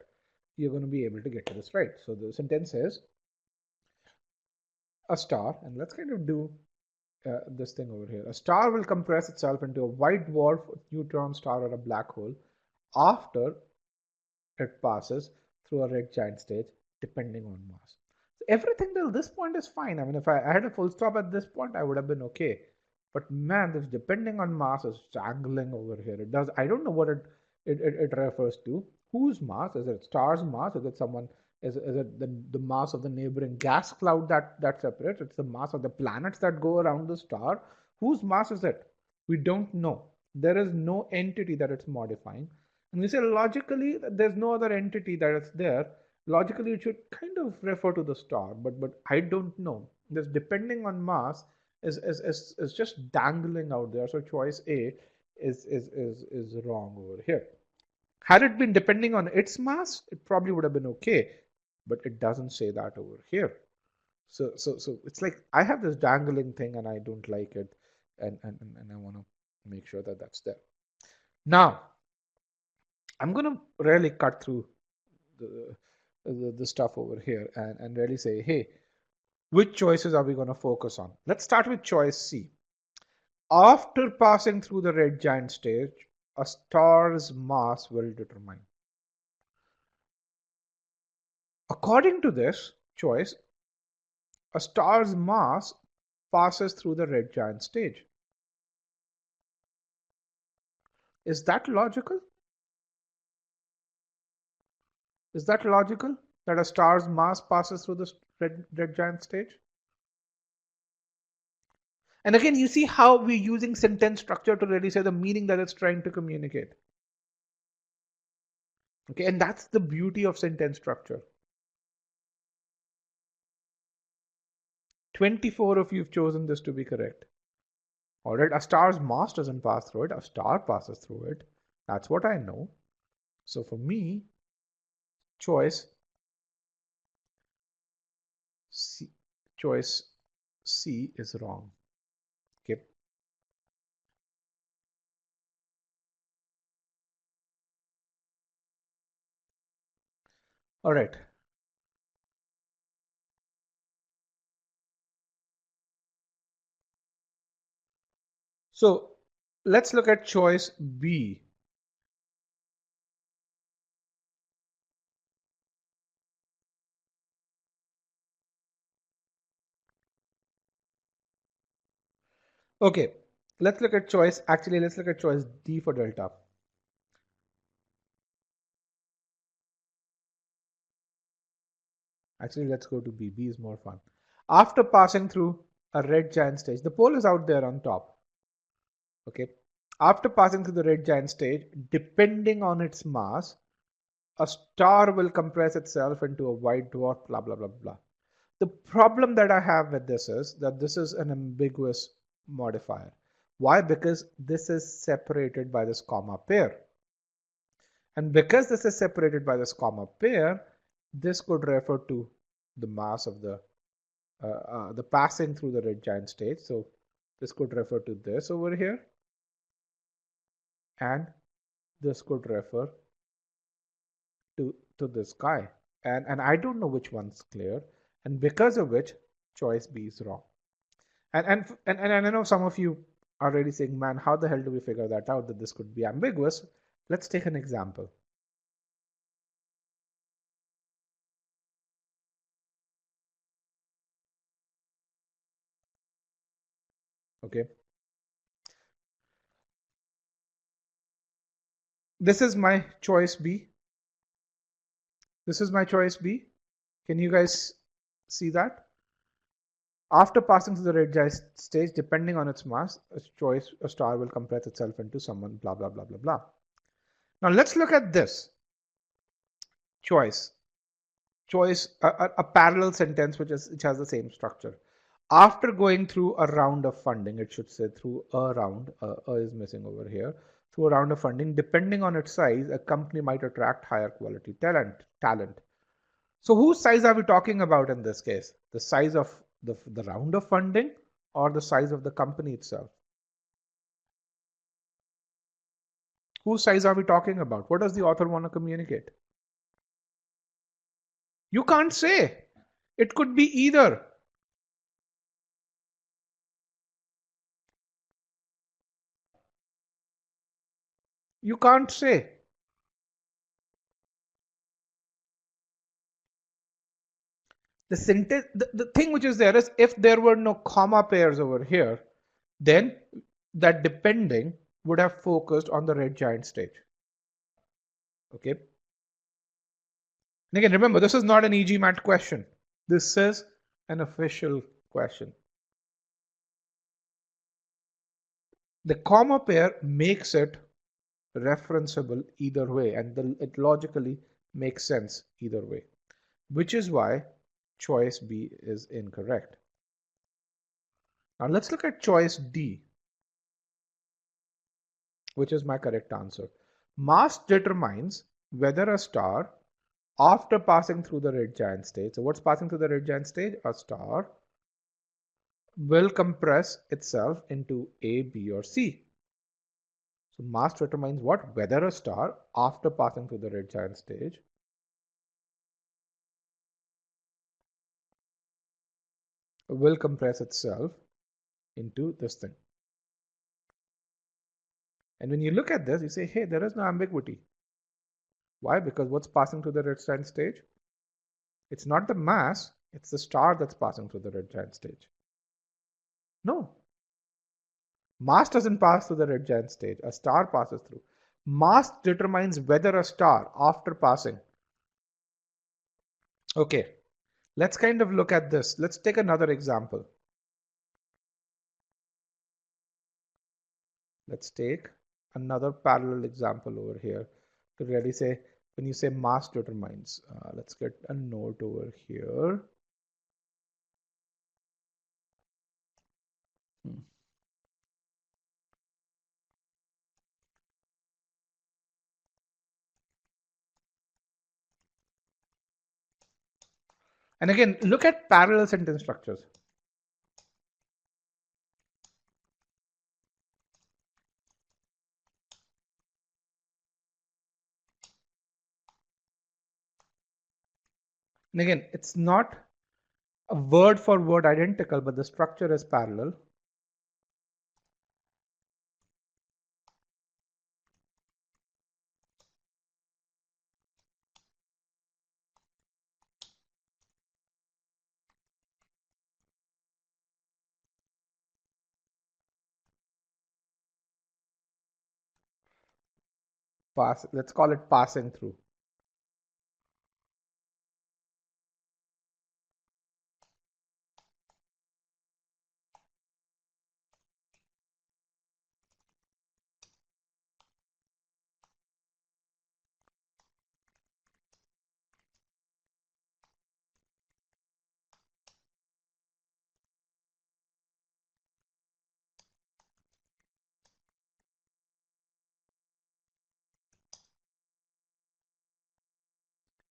Speaker 1: you're going to be able to get to this right. So the sentence is a star, and let's kind of do this thing over here. A star will compress itself into a white dwarf neutron star or a black hole after it passes through a red giant stage, depending on mass. So everything till this point is fine. I mean, if I had a full stop at this point, I would have been okay. But man, this depending on mass is jangling over here. It does. I don't know what it refers to. Whose mass? Is it star's mass? Is it someone? Is it the mass of the neighboring gas cloud that separates? It's the mass of the planets that go around the star. Whose mass is it? We don't know. There is no entity that it's modifying. And we say logically, there's no other entity that is there. Logically, it should kind of refer to the star, but I don't know. This depending on mass is just dangling out there. So choice A is wrong over here. Had it been depending on its mass, it probably would have been okay, but it doesn't say that over here. So it's like I have this dangling thing and I don't like it, and I want to make sure that that's there. Now, I'm going to really cut through the stuff over here and really say, hey, which choices are we going to focus on? Let's start with choice C. After passing through the red giant stage, a star's mass will determine. According to this choice, a star's mass passes through the red giant stage. Is that logical? Is that logical that a star's mass passes through the red giant stage? And again, you see how we're using sentence structure to really say the meaning that it's trying to communicate. Okay, and that's the beauty of sentence structure. 24 of you have chosen this to be correct. All right, a star's mass doesn't pass through it, a star passes through it. That's what I know. So for me, choice C, choice C is wrong. Okay. All right. So let's look at choice B. Okay, let's look at choice. Actually, let's look at choice D for delta. Actually, let's go to B. B is more fun. After passing through a red giant stage, the pole is out there on top. Okay. After passing through the red giant stage, depending on its mass, a star will compress itself into a white dwarf, blah, blah, blah, blah. The problem that I have with this is that this is an ambiguous modifier. Why? Because this is separated by this comma pair. And because this is separated by this comma pair, this could refer to the mass of the passing through the red giant stage. So this could refer to this over here, and this could refer to this guy. And I don't know which one's clear, and because of which choice B is wrong. And I know some of you are already saying, man, how the hell do we figure that out, that this could be ambiguous? Let's take an example. Okay. This is my choice B. This is my choice B. Can you guys see that? After passing through the red giant stage, depending on its mass, a star will compress itself into someone, blah, blah, blah, blah, blah. Now let's look at this choice. A parallel sentence which has the same structure. After going through a round of funding, it should say through a round, is missing over here, through a round of funding, depending on its size, a company might attract higher quality talent. So whose size are we talking about in this case? The size of the round of funding or the size of the company itself? Whose size are we talking about? What does the author want to communicate? You can't say. It could be either. You can't say. The sentence, the thing which is there is, if there were no comma pairs over here, then that depending would have focused on the red giant stage. Okay. And again, remember, this is not an e-GMAT question. This is an official question. The comma pair makes it referenceable either way, and it logically makes sense either way, which is why choice B is incorrect. Now let's look at choice D, which is my correct answer. Mass determines whether a star, after passing through the red giant stage, so what's passing through the red giant stage? A star will compress itself into A, B, or C. So mass determines what? Whether a star, after passing through the red giant stage, will compress itself into this thing. And when you look at this, you say, hey, there is no ambiguity. Why? Because what's passing through the red giant stage? It's not the mass, it's the star that's passing through the red giant stage. No. Mass doesn't pass through the red giant stage. A star passes through. Mass determines whether a star, after passing. Okay, let's kind of look at this. Let's take another example. Let's take another parallel example over here to really say, when you say mass determines, let's get a note over here. And again, look at parallel sentence structures. And again, it's not a word for word identical, but the structure is parallel. Let's call it passing through.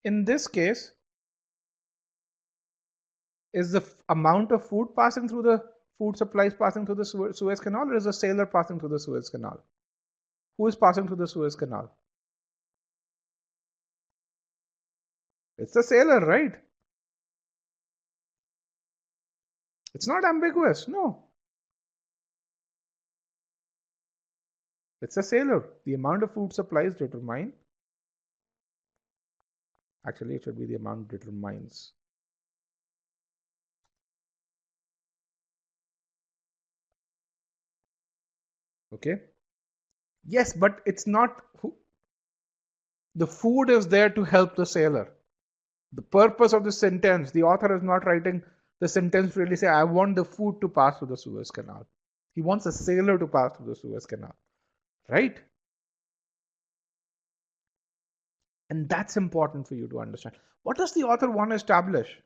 Speaker 1: In this case, is the amount of food passing through the food supplies passing through the Suez Canal, or is the sailor passing through the Suez Canal? Who is passing through the Suez Canal? It's the sailor, right? It's not ambiguous, no. It's a sailor. The amount of food supplies determine. Actually, it should be the amount determines. Okay. Yes, but it's not. The food is there to help the sailor. The purpose of the sentence, the author is not writing the sentence to really say, I want the food to pass through the Suez Canal. He wants a sailor to pass through the Suez Canal, right? And that's important for you to understand. What does the author want to establish?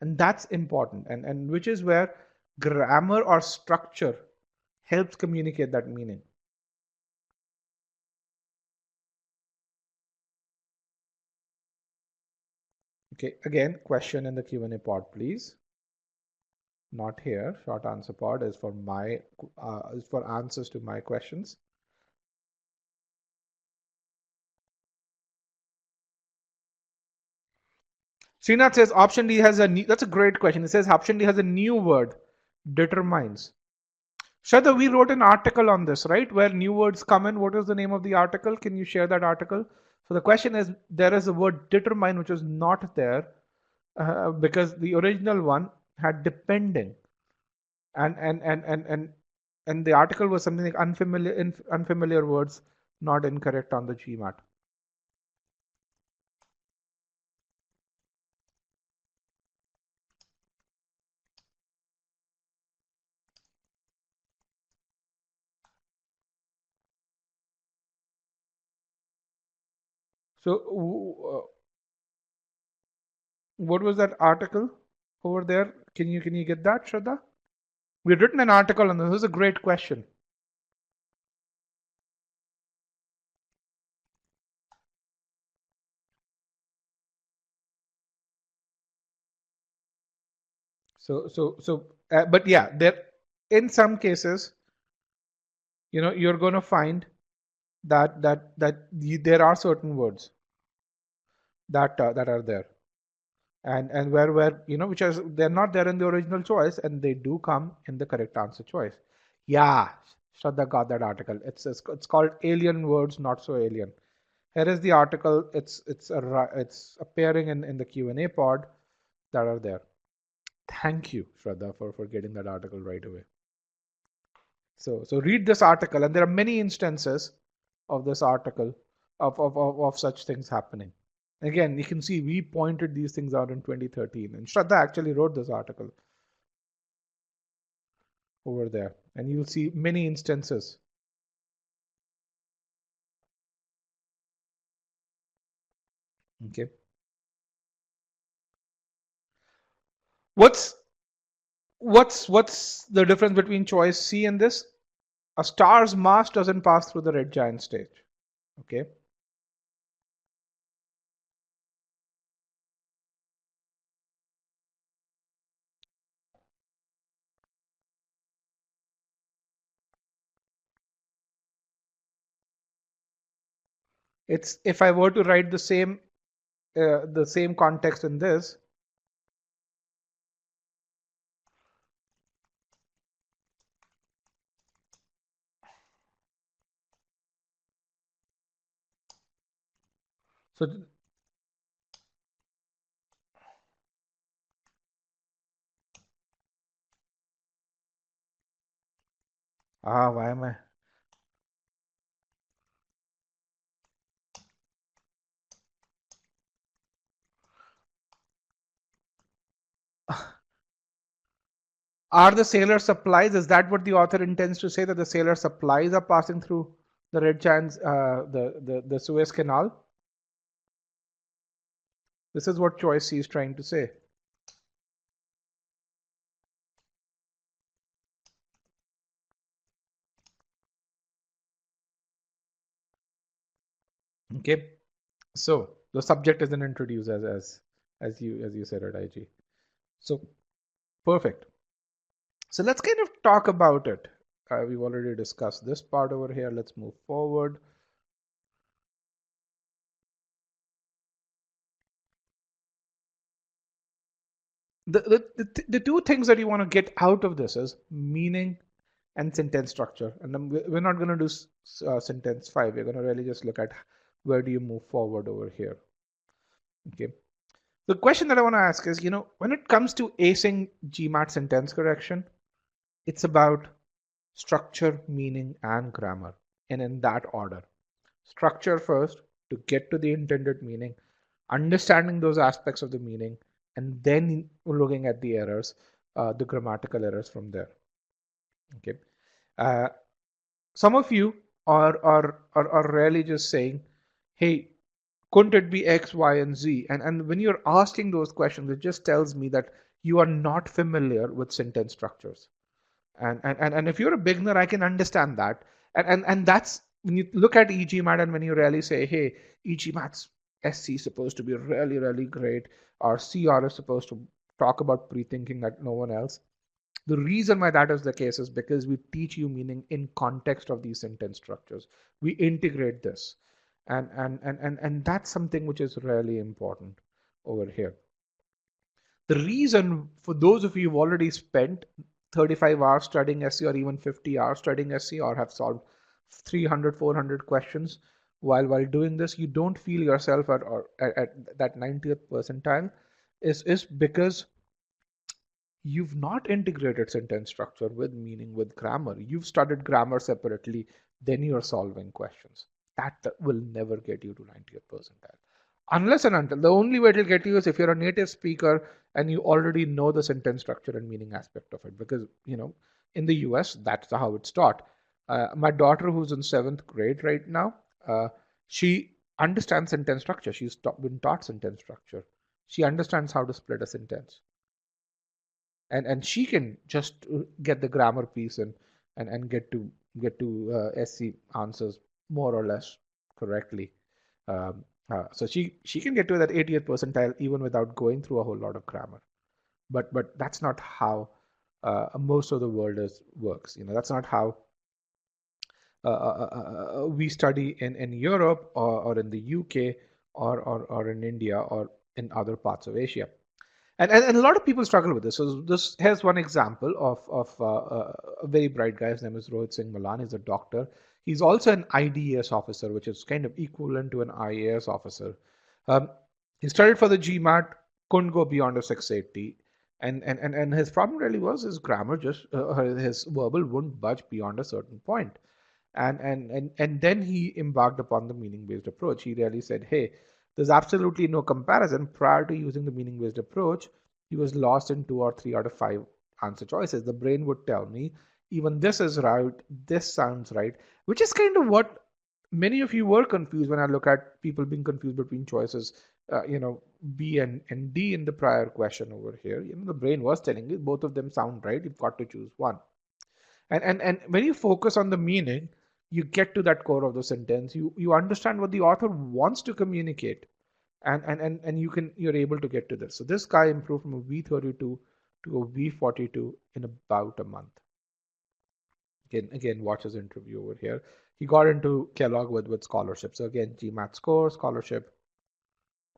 Speaker 1: And that's important, and which is where grammar or structure helps communicate that meaning. Okay, again, question in the Q&A pod, please. Not here. Short answer pod is for answers to my questions. Srinath says option D has a new, that's a great question. It says option D has a new word, determines. Shraddha, we wrote an article on this, right? Where new words come in. What is the name of the article? Can you share that article? So the question is, there is a word determine which is not there because the original one had depending, and the article was something like unfamiliar words not incorrect on the GMAT. So what was that article over there? Can you get that, Shraddha? We've written an article on this. This is a great question. But yeah, there in some cases, you're going to find that there are certain words that are there, and where which is they're not there in the original choice, and they do come in the correct answer choice. Yeah, Shraddha got that article. It's called Alien Words Not So Alien. Here is the article. It's appearing in the Q&A pod that are there. Thank you, Shraddha, for getting that article right away. So read this article, and there are many instances of this article of such things happening. Again, you can see we pointed these things out in 2013, and Shraddha actually wrote this article over there, and you'll see many instances. Okay. What's the difference between choice C and this? A star's mass doesn't pass through the red giant stage. Okay. It's if I were to write the same context in this. So why am I? Are the sailor supplies? Is that what the author intends to say, that the sailor supplies are passing through the Red Giant's, the Suez Canal? This is what choice C is trying to say. Okay, so the subject isn't introduced as as you said at IG. So perfect. So let's kind of talk about it. We've already discussed this part over here. Let's move forward. The two things that you want to get out of this is meaning and sentence structure. And then we're not going to do sentence 5. We're going to really just look at where do you move forward over here. Okay. The question that I want to ask is, when it comes to acing GMAT sentence correction, it's about structure, meaning, and grammar, and in that order. Structure first to get to the intended meaning, understanding those aspects of the meaning, and then looking at the errors, the grammatical errors from there. Okay. Some of you are really just saying, hey, couldn't it be X, Y, and Z? And when you're asking those questions, it just tells me that you are not familiar with sentence structures. And if you're a beginner, I can understand that. And that's when you look at e-GMAT and when you really say, hey, e-GMAT's SC is supposed to be really, really great, or CR is supposed to talk about pre-thinking like no one else. The reason why that is the case is because we teach you meaning in context of these sentence structures. We integrate this. And that's something which is really important over here. The reason for those of you who've already spent 35 hours studying SC or even 50 hours studying SC or have solved 300, 400 questions while doing this, you don't feel yourself at that 90th percentile is because you've not integrated sentence structure with meaning, with grammar. You've studied grammar separately, then you're solving questions. That will never get you to 90th percentile. Unless and until, the only way it'll get you is if you're a native speaker and you already know the sentence structure and meaning aspect of it. Because, in the US, that's how it's taught. My daughter, who's in 7th grade right now, she understands sentence structure. She's been taught sentence structure. She understands how to split a sentence. And she can just get the grammar piece and get to SC answers more or less correctly. So she can get to that 80th percentile even without going through a whole lot of grammar. But that's not how most of the world works. That's not how we study in Europe or in the UK or in India or in other parts of Asia. And a lot of people struggle with this. So here's one example of a very bright guy. His name is Rohit Singh Malan. He's a doctor. He's also an IDS officer, which is kind of equivalent to an IAS officer. He studied for the GMAT, couldn't go beyond a 680. And his problem really was his grammar, just his verbal wouldn't budge beyond a certain point. And then he embarked upon the meaning-based approach. He really said, hey, there's absolutely no comparison. Prior to using the meaning-based approach, he was lost in 2 or 3 out of 5 answer choices. The brain would tell me, even this is right, this sounds right, which is kind of what many of you were confused when I look at people being confused between choices, B and D in the prior question over here. The brain was telling you both of them sound right. You've got to choose one. And when you focus on the meaning, you get to that core of the sentence. You understand what the author wants to communicate, and you're able to get to this. So this guy improved from a V32 to a V42 in about a month. Again, watch his interview over here. He got into Kellogg with scholarship. So again, GMAT score, scholarship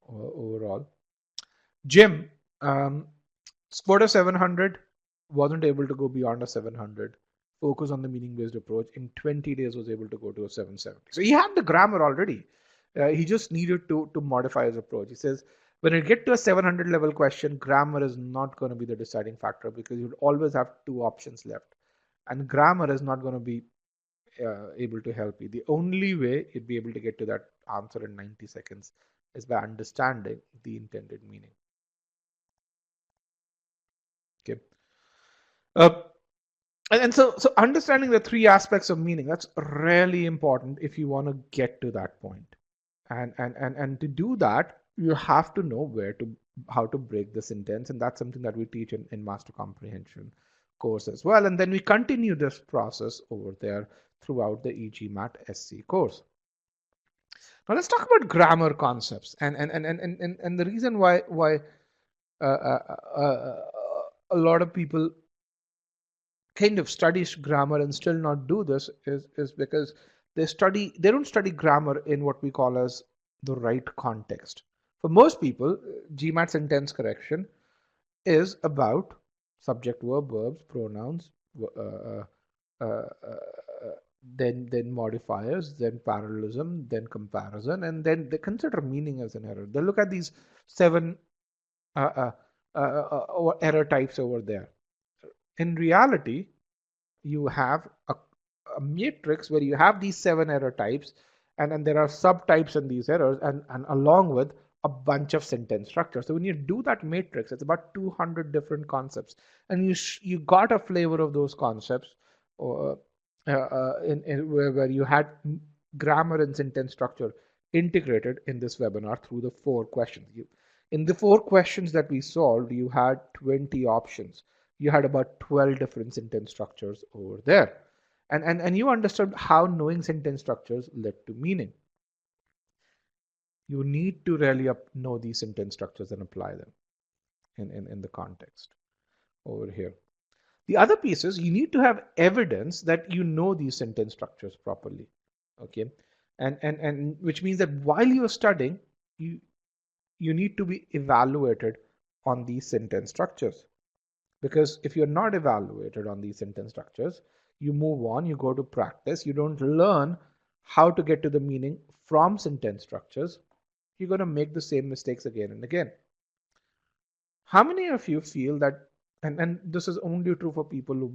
Speaker 1: overall. Jim scored a 700, wasn't able to go beyond a 700. Focus on the meaning-based approach. In 20 days, was able to go to a 770. So he had the grammar already. He just needed to modify his approach. He says, when you get to a 700 level question, grammar is not going to be the deciding factor because you'll always have 2 options left. And grammar is not going to be able to help you. The only way you'd be able to get to that answer in 90 seconds is by understanding the intended meaning. Okay. And so understanding the 3 aspects of meaning, that's really important if you want to get to that point. And to do that, you have to know how to break the sentence. And that's something that we teach in Master Comprehension course as well. And then we continue this process over there throughout the e-GMAT SC course.
Speaker 2: Now let's talk about grammar concepts and the reason why uh, uh, uh, a lot of people kind of study grammar and still not do this is because they don't study grammar in what we call as the right context. For most people, GMAT sentence correction is about subject, verb, verbs, pronouns, uh, uh, uh, then modifiers, then parallelism, then comparison, and then they consider meaning as an error. They look at these seven uh, error types over there. In reality, you have a matrix where you have these seven error types, and then there are subtypes in these errors, and along with a bunch of sentence structures. So when you do that matrix, it's about 200 different concepts, and you got a flavor of those concepts, or where you had grammar and sentence structure integrated in this webinar through the 4 questions. In the 4 questions that we solved, you had 20 options. You had about 12 different sentence structures over there. And you understood how knowing sentence structures led to meaning. You need to really know these sentence structures and apply them in the context over here. The other piece is you need to have evidence that you know these sentence structures properly. Okay. And which means that while you're studying, you need to be evaluated on these sentence structures. Because if you're not evaluated on these sentence structures, you move on, you go to practice, you don't learn how to get to the meaning from sentence structures, you're going to make the same mistakes again and again. How many of you feel that, and this is only true for people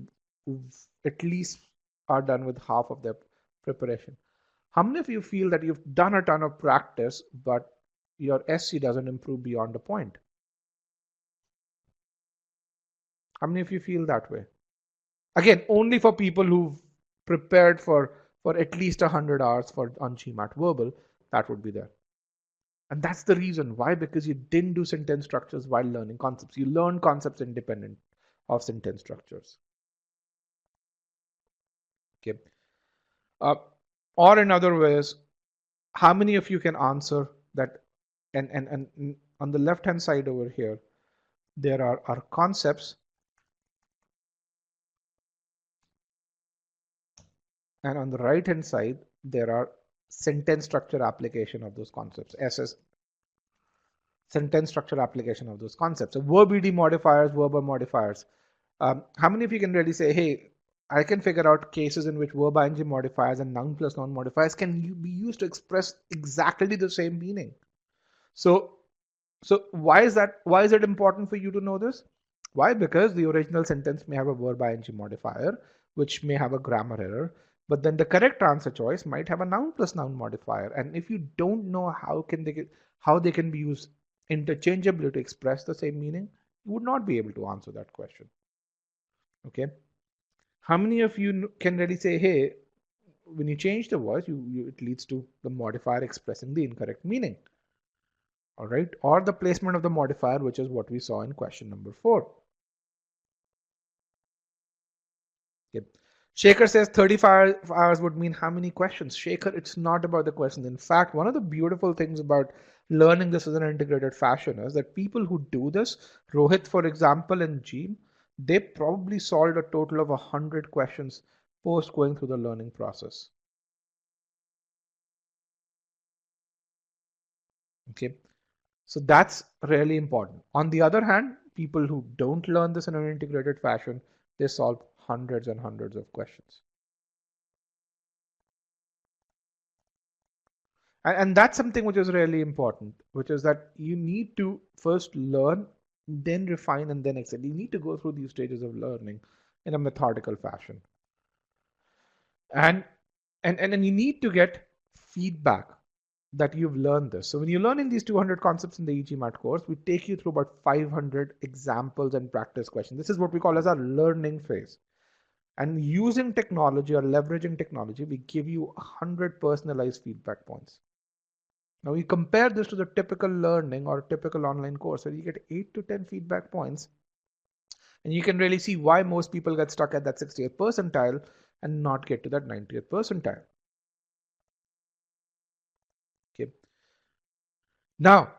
Speaker 2: who at least are done with half of their preparation. How many of you feel that you've done a ton of practice, but your SC doesn't improve beyond a point? How many of you feel that way? Again, only for people who've prepared for at least 100 hours for on GMAT verbal, that would be there. And that's the reason why, because you didn't do sentence structures while learning concepts. You learn concepts independent of sentence structures. Okay. Or in other ways, how many of you can answer that? And on the left hand side over here, there are concepts, and on the right hand side, there are sentence structure application of those concepts. SS, sentence structure application of those concepts. So verb ed modifiers, verbal modifiers. How many of you can really say, hey, I can figure out cases in which verb ing modifiers and noun plus noun modifiers can be used to express exactly the same meaning? So why is that? Why is it important for you to know this? Why? Because the original sentence may have a verb ing modifier, which may have a grammar error, but then the correct answer choice might have a noun plus noun modifier. And if you don't know how they can be used interchangeably to express the same meaning, you would not be able to answer that question. Okay. How many of you can really say, hey, when you change the voice, it leads to the modifier expressing the incorrect meaning? All right. Or the placement of the modifier, which is what we saw in question number 4. Okay. Shaker says 35 hours would mean how many questions? Shaker, it's not about the questions. In fact, one of the beautiful things about learning this as an integrated fashion is that people who do this, Rohit, for example, and Jean, they probably solved a total of 100 questions post going through the learning process. Okay. So that's really important. On the other hand, people who don't learn this in an integrated fashion, they solve hundreds and hundreds of questions. And that's something which is really important, which is that you need to first learn, then refine, and then excel. You need to go through these stages of learning in a methodical fashion. And and you need to get feedback that you've learned this. So when you learn in these 200 concepts in the e-GMAT course, we take you through about 500 examples and practice questions. This is what we call as our learning phase. And using technology or leveraging technology, we give you 100 personalized feedback points. Now you compare this to the typical learning or typical online course where you get 8 to 10 feedback points. And you can really see why most people get stuck at that 60th percentile and not get to that 90th percentile. Okay. Now,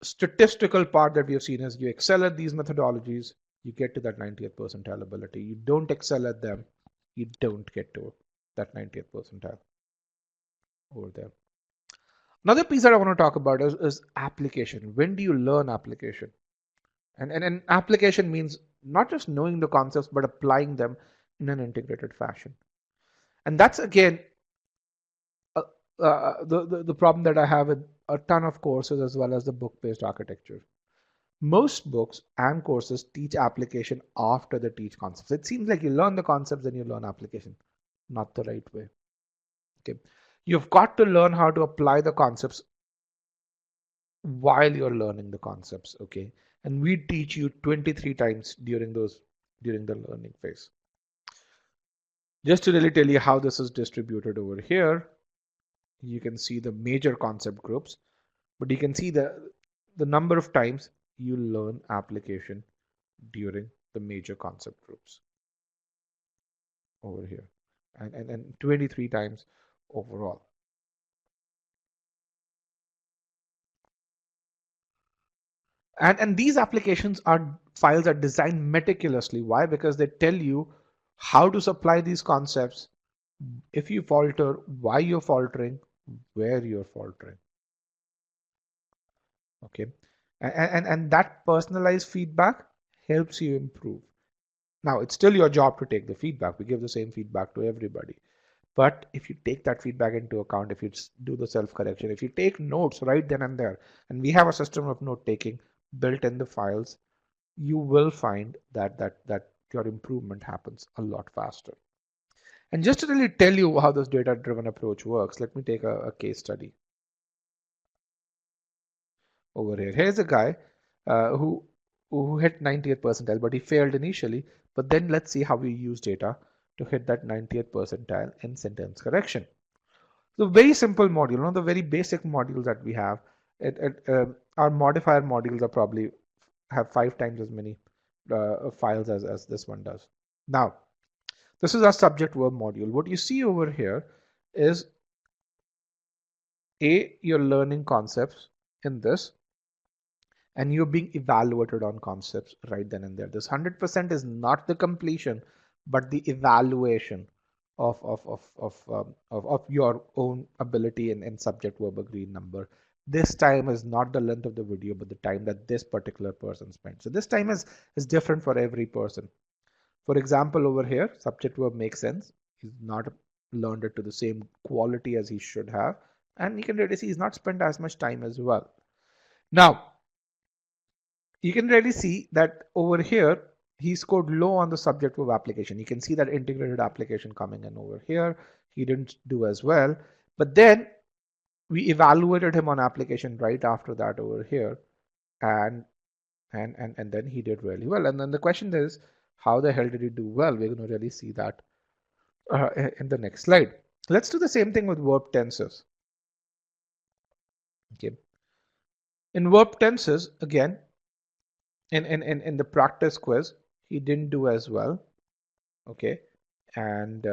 Speaker 2: statistical part that we have seen is you excel at these methodologies, you get to that 90th percentile ability. You don't excel at them, you don't get to that 90th percentile over there. Another piece that I want to talk about is application. When do you learn application? And application means not just knowing the concepts, but applying them in an integrated fashion. And that's again the problem that I have with a ton of courses as well as the book-based architecture. Most books and courses teach application after they teach concepts. It seems like you learn the concepts, then you learn application. Not the right way. Okay, you've got to learn how to apply the concepts while you're learning the concepts. Okay, and we teach you 23 times during the learning phase. Just to really tell you how this is distributed over here, you can see the major concept groups, but you can see the number of times you learn application during the major concept groups over here, and 23 times overall. And these applications are files are designed meticulously. Why? Because they tell you how to supply these concepts, if you falter, why you're faltering, where you're faltering. Okay, and that personalized feedback helps you improve. Now, it's still your job to take the feedback. We give the same feedback to everybody. But if you take that feedback into account, if you do the self-correction, if you take notes right then and there, and we have a system of note-taking built in the files, you will find that your improvement happens a lot faster. And just to really tell you how this data-driven approach works, let me take a case study. Over here, here's a guy who hit 90th percentile, but he failed initially. But then let's see how we use data to hit that 90th percentile in sentence correction. So very simple module, one of the very basic modules that we have. Our modifier modules are probably have 5 times as many files as this one does. Now, this is our subject verb module. What you see over here is you're learning concepts in this, and you're being evaluated on concepts right then and there. This 100% is not the completion, but the evaluation of your own ability in subject verb agreed number. This time is not the length of the video, but the time that this particular person spent. So this time is different for every person. For example, over here, subject verb makes sense. He's not learned it to the same quality as he should have. And you can really see he's not spent as much time as well. Now, you can really see that over here, he scored low on the subject verb application. You can see that integrated application coming in over here. He didn't do as well. But then we evaluated him on application right after that over here. And then he did really well. And then the question is, how the hell did he do well? We're going to really see that in the next slide. Let's do the same thing with verb tenses. Okay. In verb tenses, again, in the practice quiz, he didn't do as well. Okay. And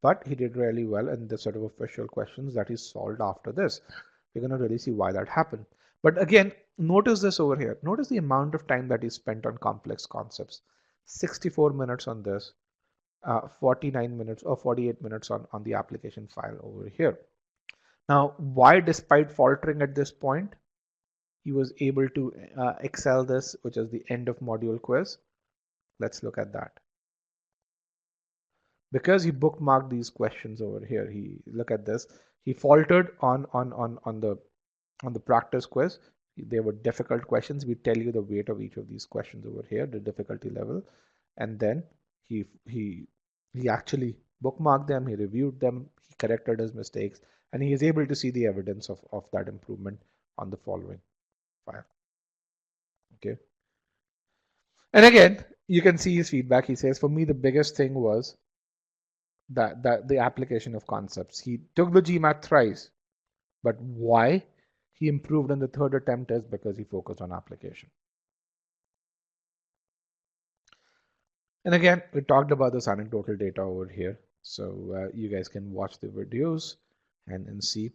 Speaker 2: but he did really well in the sort of official questions that he solved after this. We're going to really see why that happened. But again, notice this over here. Notice the amount of time that he spent on complex concepts. 64 minutes on this, 49 minutes or 48 minutes on the application file over here. Now, why, despite faltering at this point, he was able to excel this, which is the end of module quiz? Let's look at that. Because he bookmarked these questions over here. Look at this. He faltered on the practice quiz. They were difficult questions. We tell you the weight of each of these questions over here, the difficulty level, and then he actually bookmarked them. He reviewed them. He corrected his mistakes, and he is able to see the evidence of that improvement on the following file. Okay. And again, you can see his feedback. He says, for me, the biggest thing was that the application of concepts. He took the GMAT thrice, but why he improved on the third attempt is because he focused on application. And again, we talked about this anecdotal data over here, so you guys can watch the videos and see.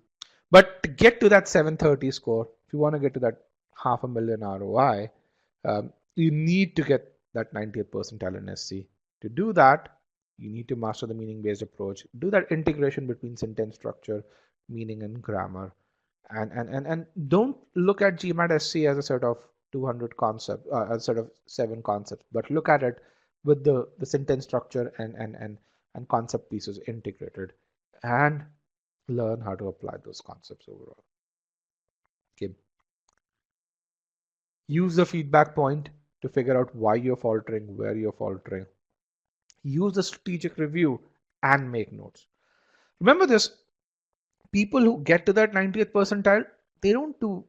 Speaker 2: But to get to that 730 score, if you want to get to that $500,000 ROI, you need to get that 90th percentile in SC. To do that, you need to master the meaning-based approach, do that integration between sentence structure, meaning, and grammar. And don't look at GMAT SC as a set of 200 concepts, a set of 7 concepts, but look at it with the sentence structure and concept pieces integrated, and learn how to apply those concepts overall. Okay. Use the feedback point to figure out why you're faltering, where you're faltering. Use the strategic review and make notes. Remember this, people who get to that 90th percentile, they don't do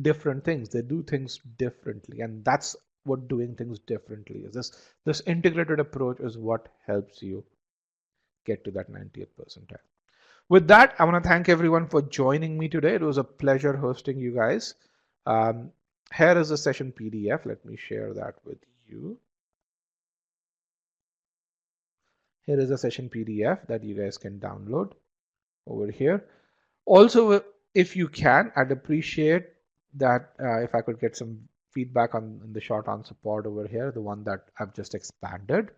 Speaker 2: different things. They do things differently. And that's what doing things differently is. This integrated approach is what helps you get to that 90th percentile. With that, I want to thank everyone for joining me today. It was a pleasure hosting you guys. Here is the session PDF. Let me share that with you. Here is a session PDF that you guys can download over here. Also, if you can, I'd appreciate that if I could get some feedback on the short answer pod over here, the one that I've just expanded.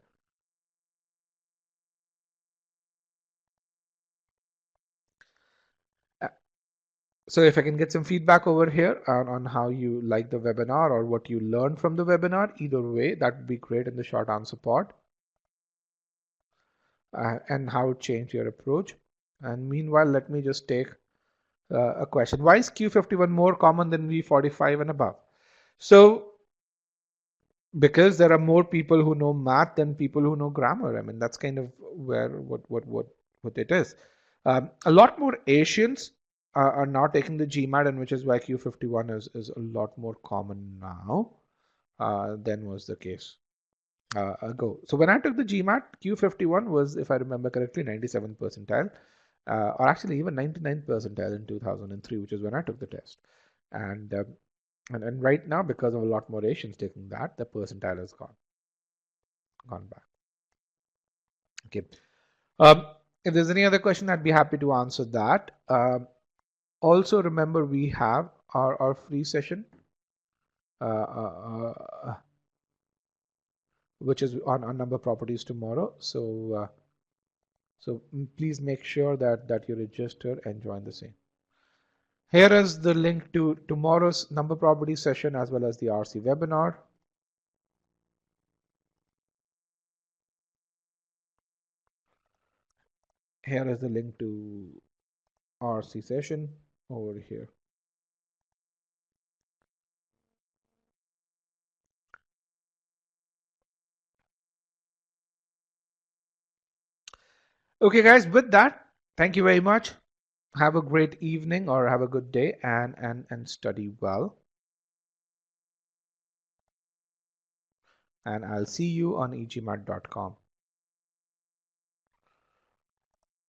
Speaker 2: So if I can get some feedback over here on how you like the webinar or what you learned from the webinar, either way, that would be great in the short answer pod. And how it changed your approach. And meanwhile, let me just take a question. Why is Q51 more common than V45 and above? So because there are more people who know math than people who know grammar. I mean, that's kind of where what it is. A lot more Asians are now taking the GMAT, and which is why Q51 is a lot more common now than was the case ago. So when I took the GMAT, Q51 was, if I remember correctly, 97 percentile, or actually even 99 percentile in 2003, which is when I took the test. And right now, because of a lot more Asians taking that, the percentile has gone back. Okay. If there's any other question, I'd be happy to answer that. Also, remember we have our free session, which is on number properties tomorrow. So please make sure that you register and join the same. Here is the link to tomorrow's number property session as well as the RC webinar. Here is the link to RC session over here. Okay, guys, with that, thank you very much. Have a great evening or have a good day and study well. And I'll see you on e-GMAT.com.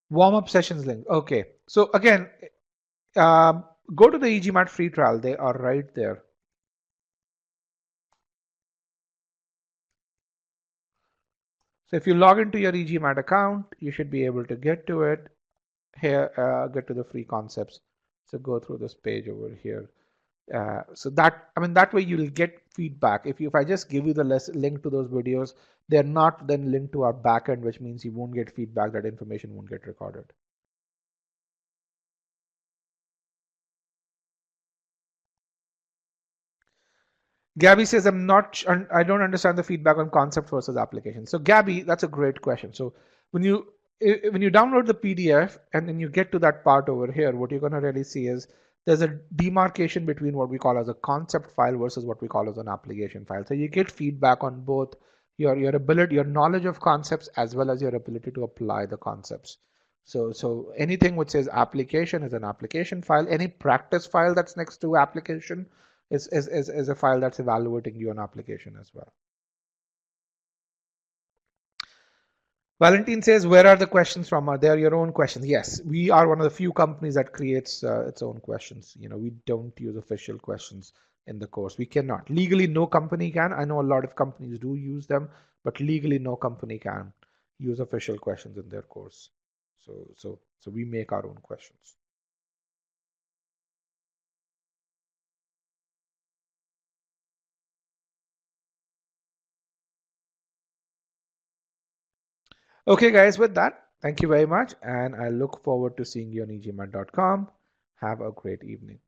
Speaker 2: Warm-up sessions link. Okay, so again, go to the e-GMAT free trial. They are right there. So if you log into your e-GMAT account, you should be able to get to it. Here, get to the free concepts. So go through this page over here. So that way you'll get feedback. If I just give you the link to those videos, they're not then linked to our backend, which means you won't get feedback. That information won't get recorded. Gabby says, I don't understand the feedback on concept versus application. So Gabby, that's a great question. So when you download the PDF and then you get to that part over here, what you're going to really see is there's a demarcation between what we call as a concept file versus what we call as an application file. So you get feedback on both your ability, your knowledge of concepts, as well as your ability to apply the concepts. So anything which says application is an application file. Any practice file that's next to application is a file that's evaluating your application as well. Valentine says, where are the questions from? They are your own questions. Yes, we are one of the few companies that creates its own questions. We don't use official questions in the course. We cannot. Legally, no company can. I know a lot of companies do use them, but legally, no company can use official questions in their course. So we make our own questions. Okay, guys, with that, thank you very much. And I look forward to seeing you on egmat.com. Have a great evening.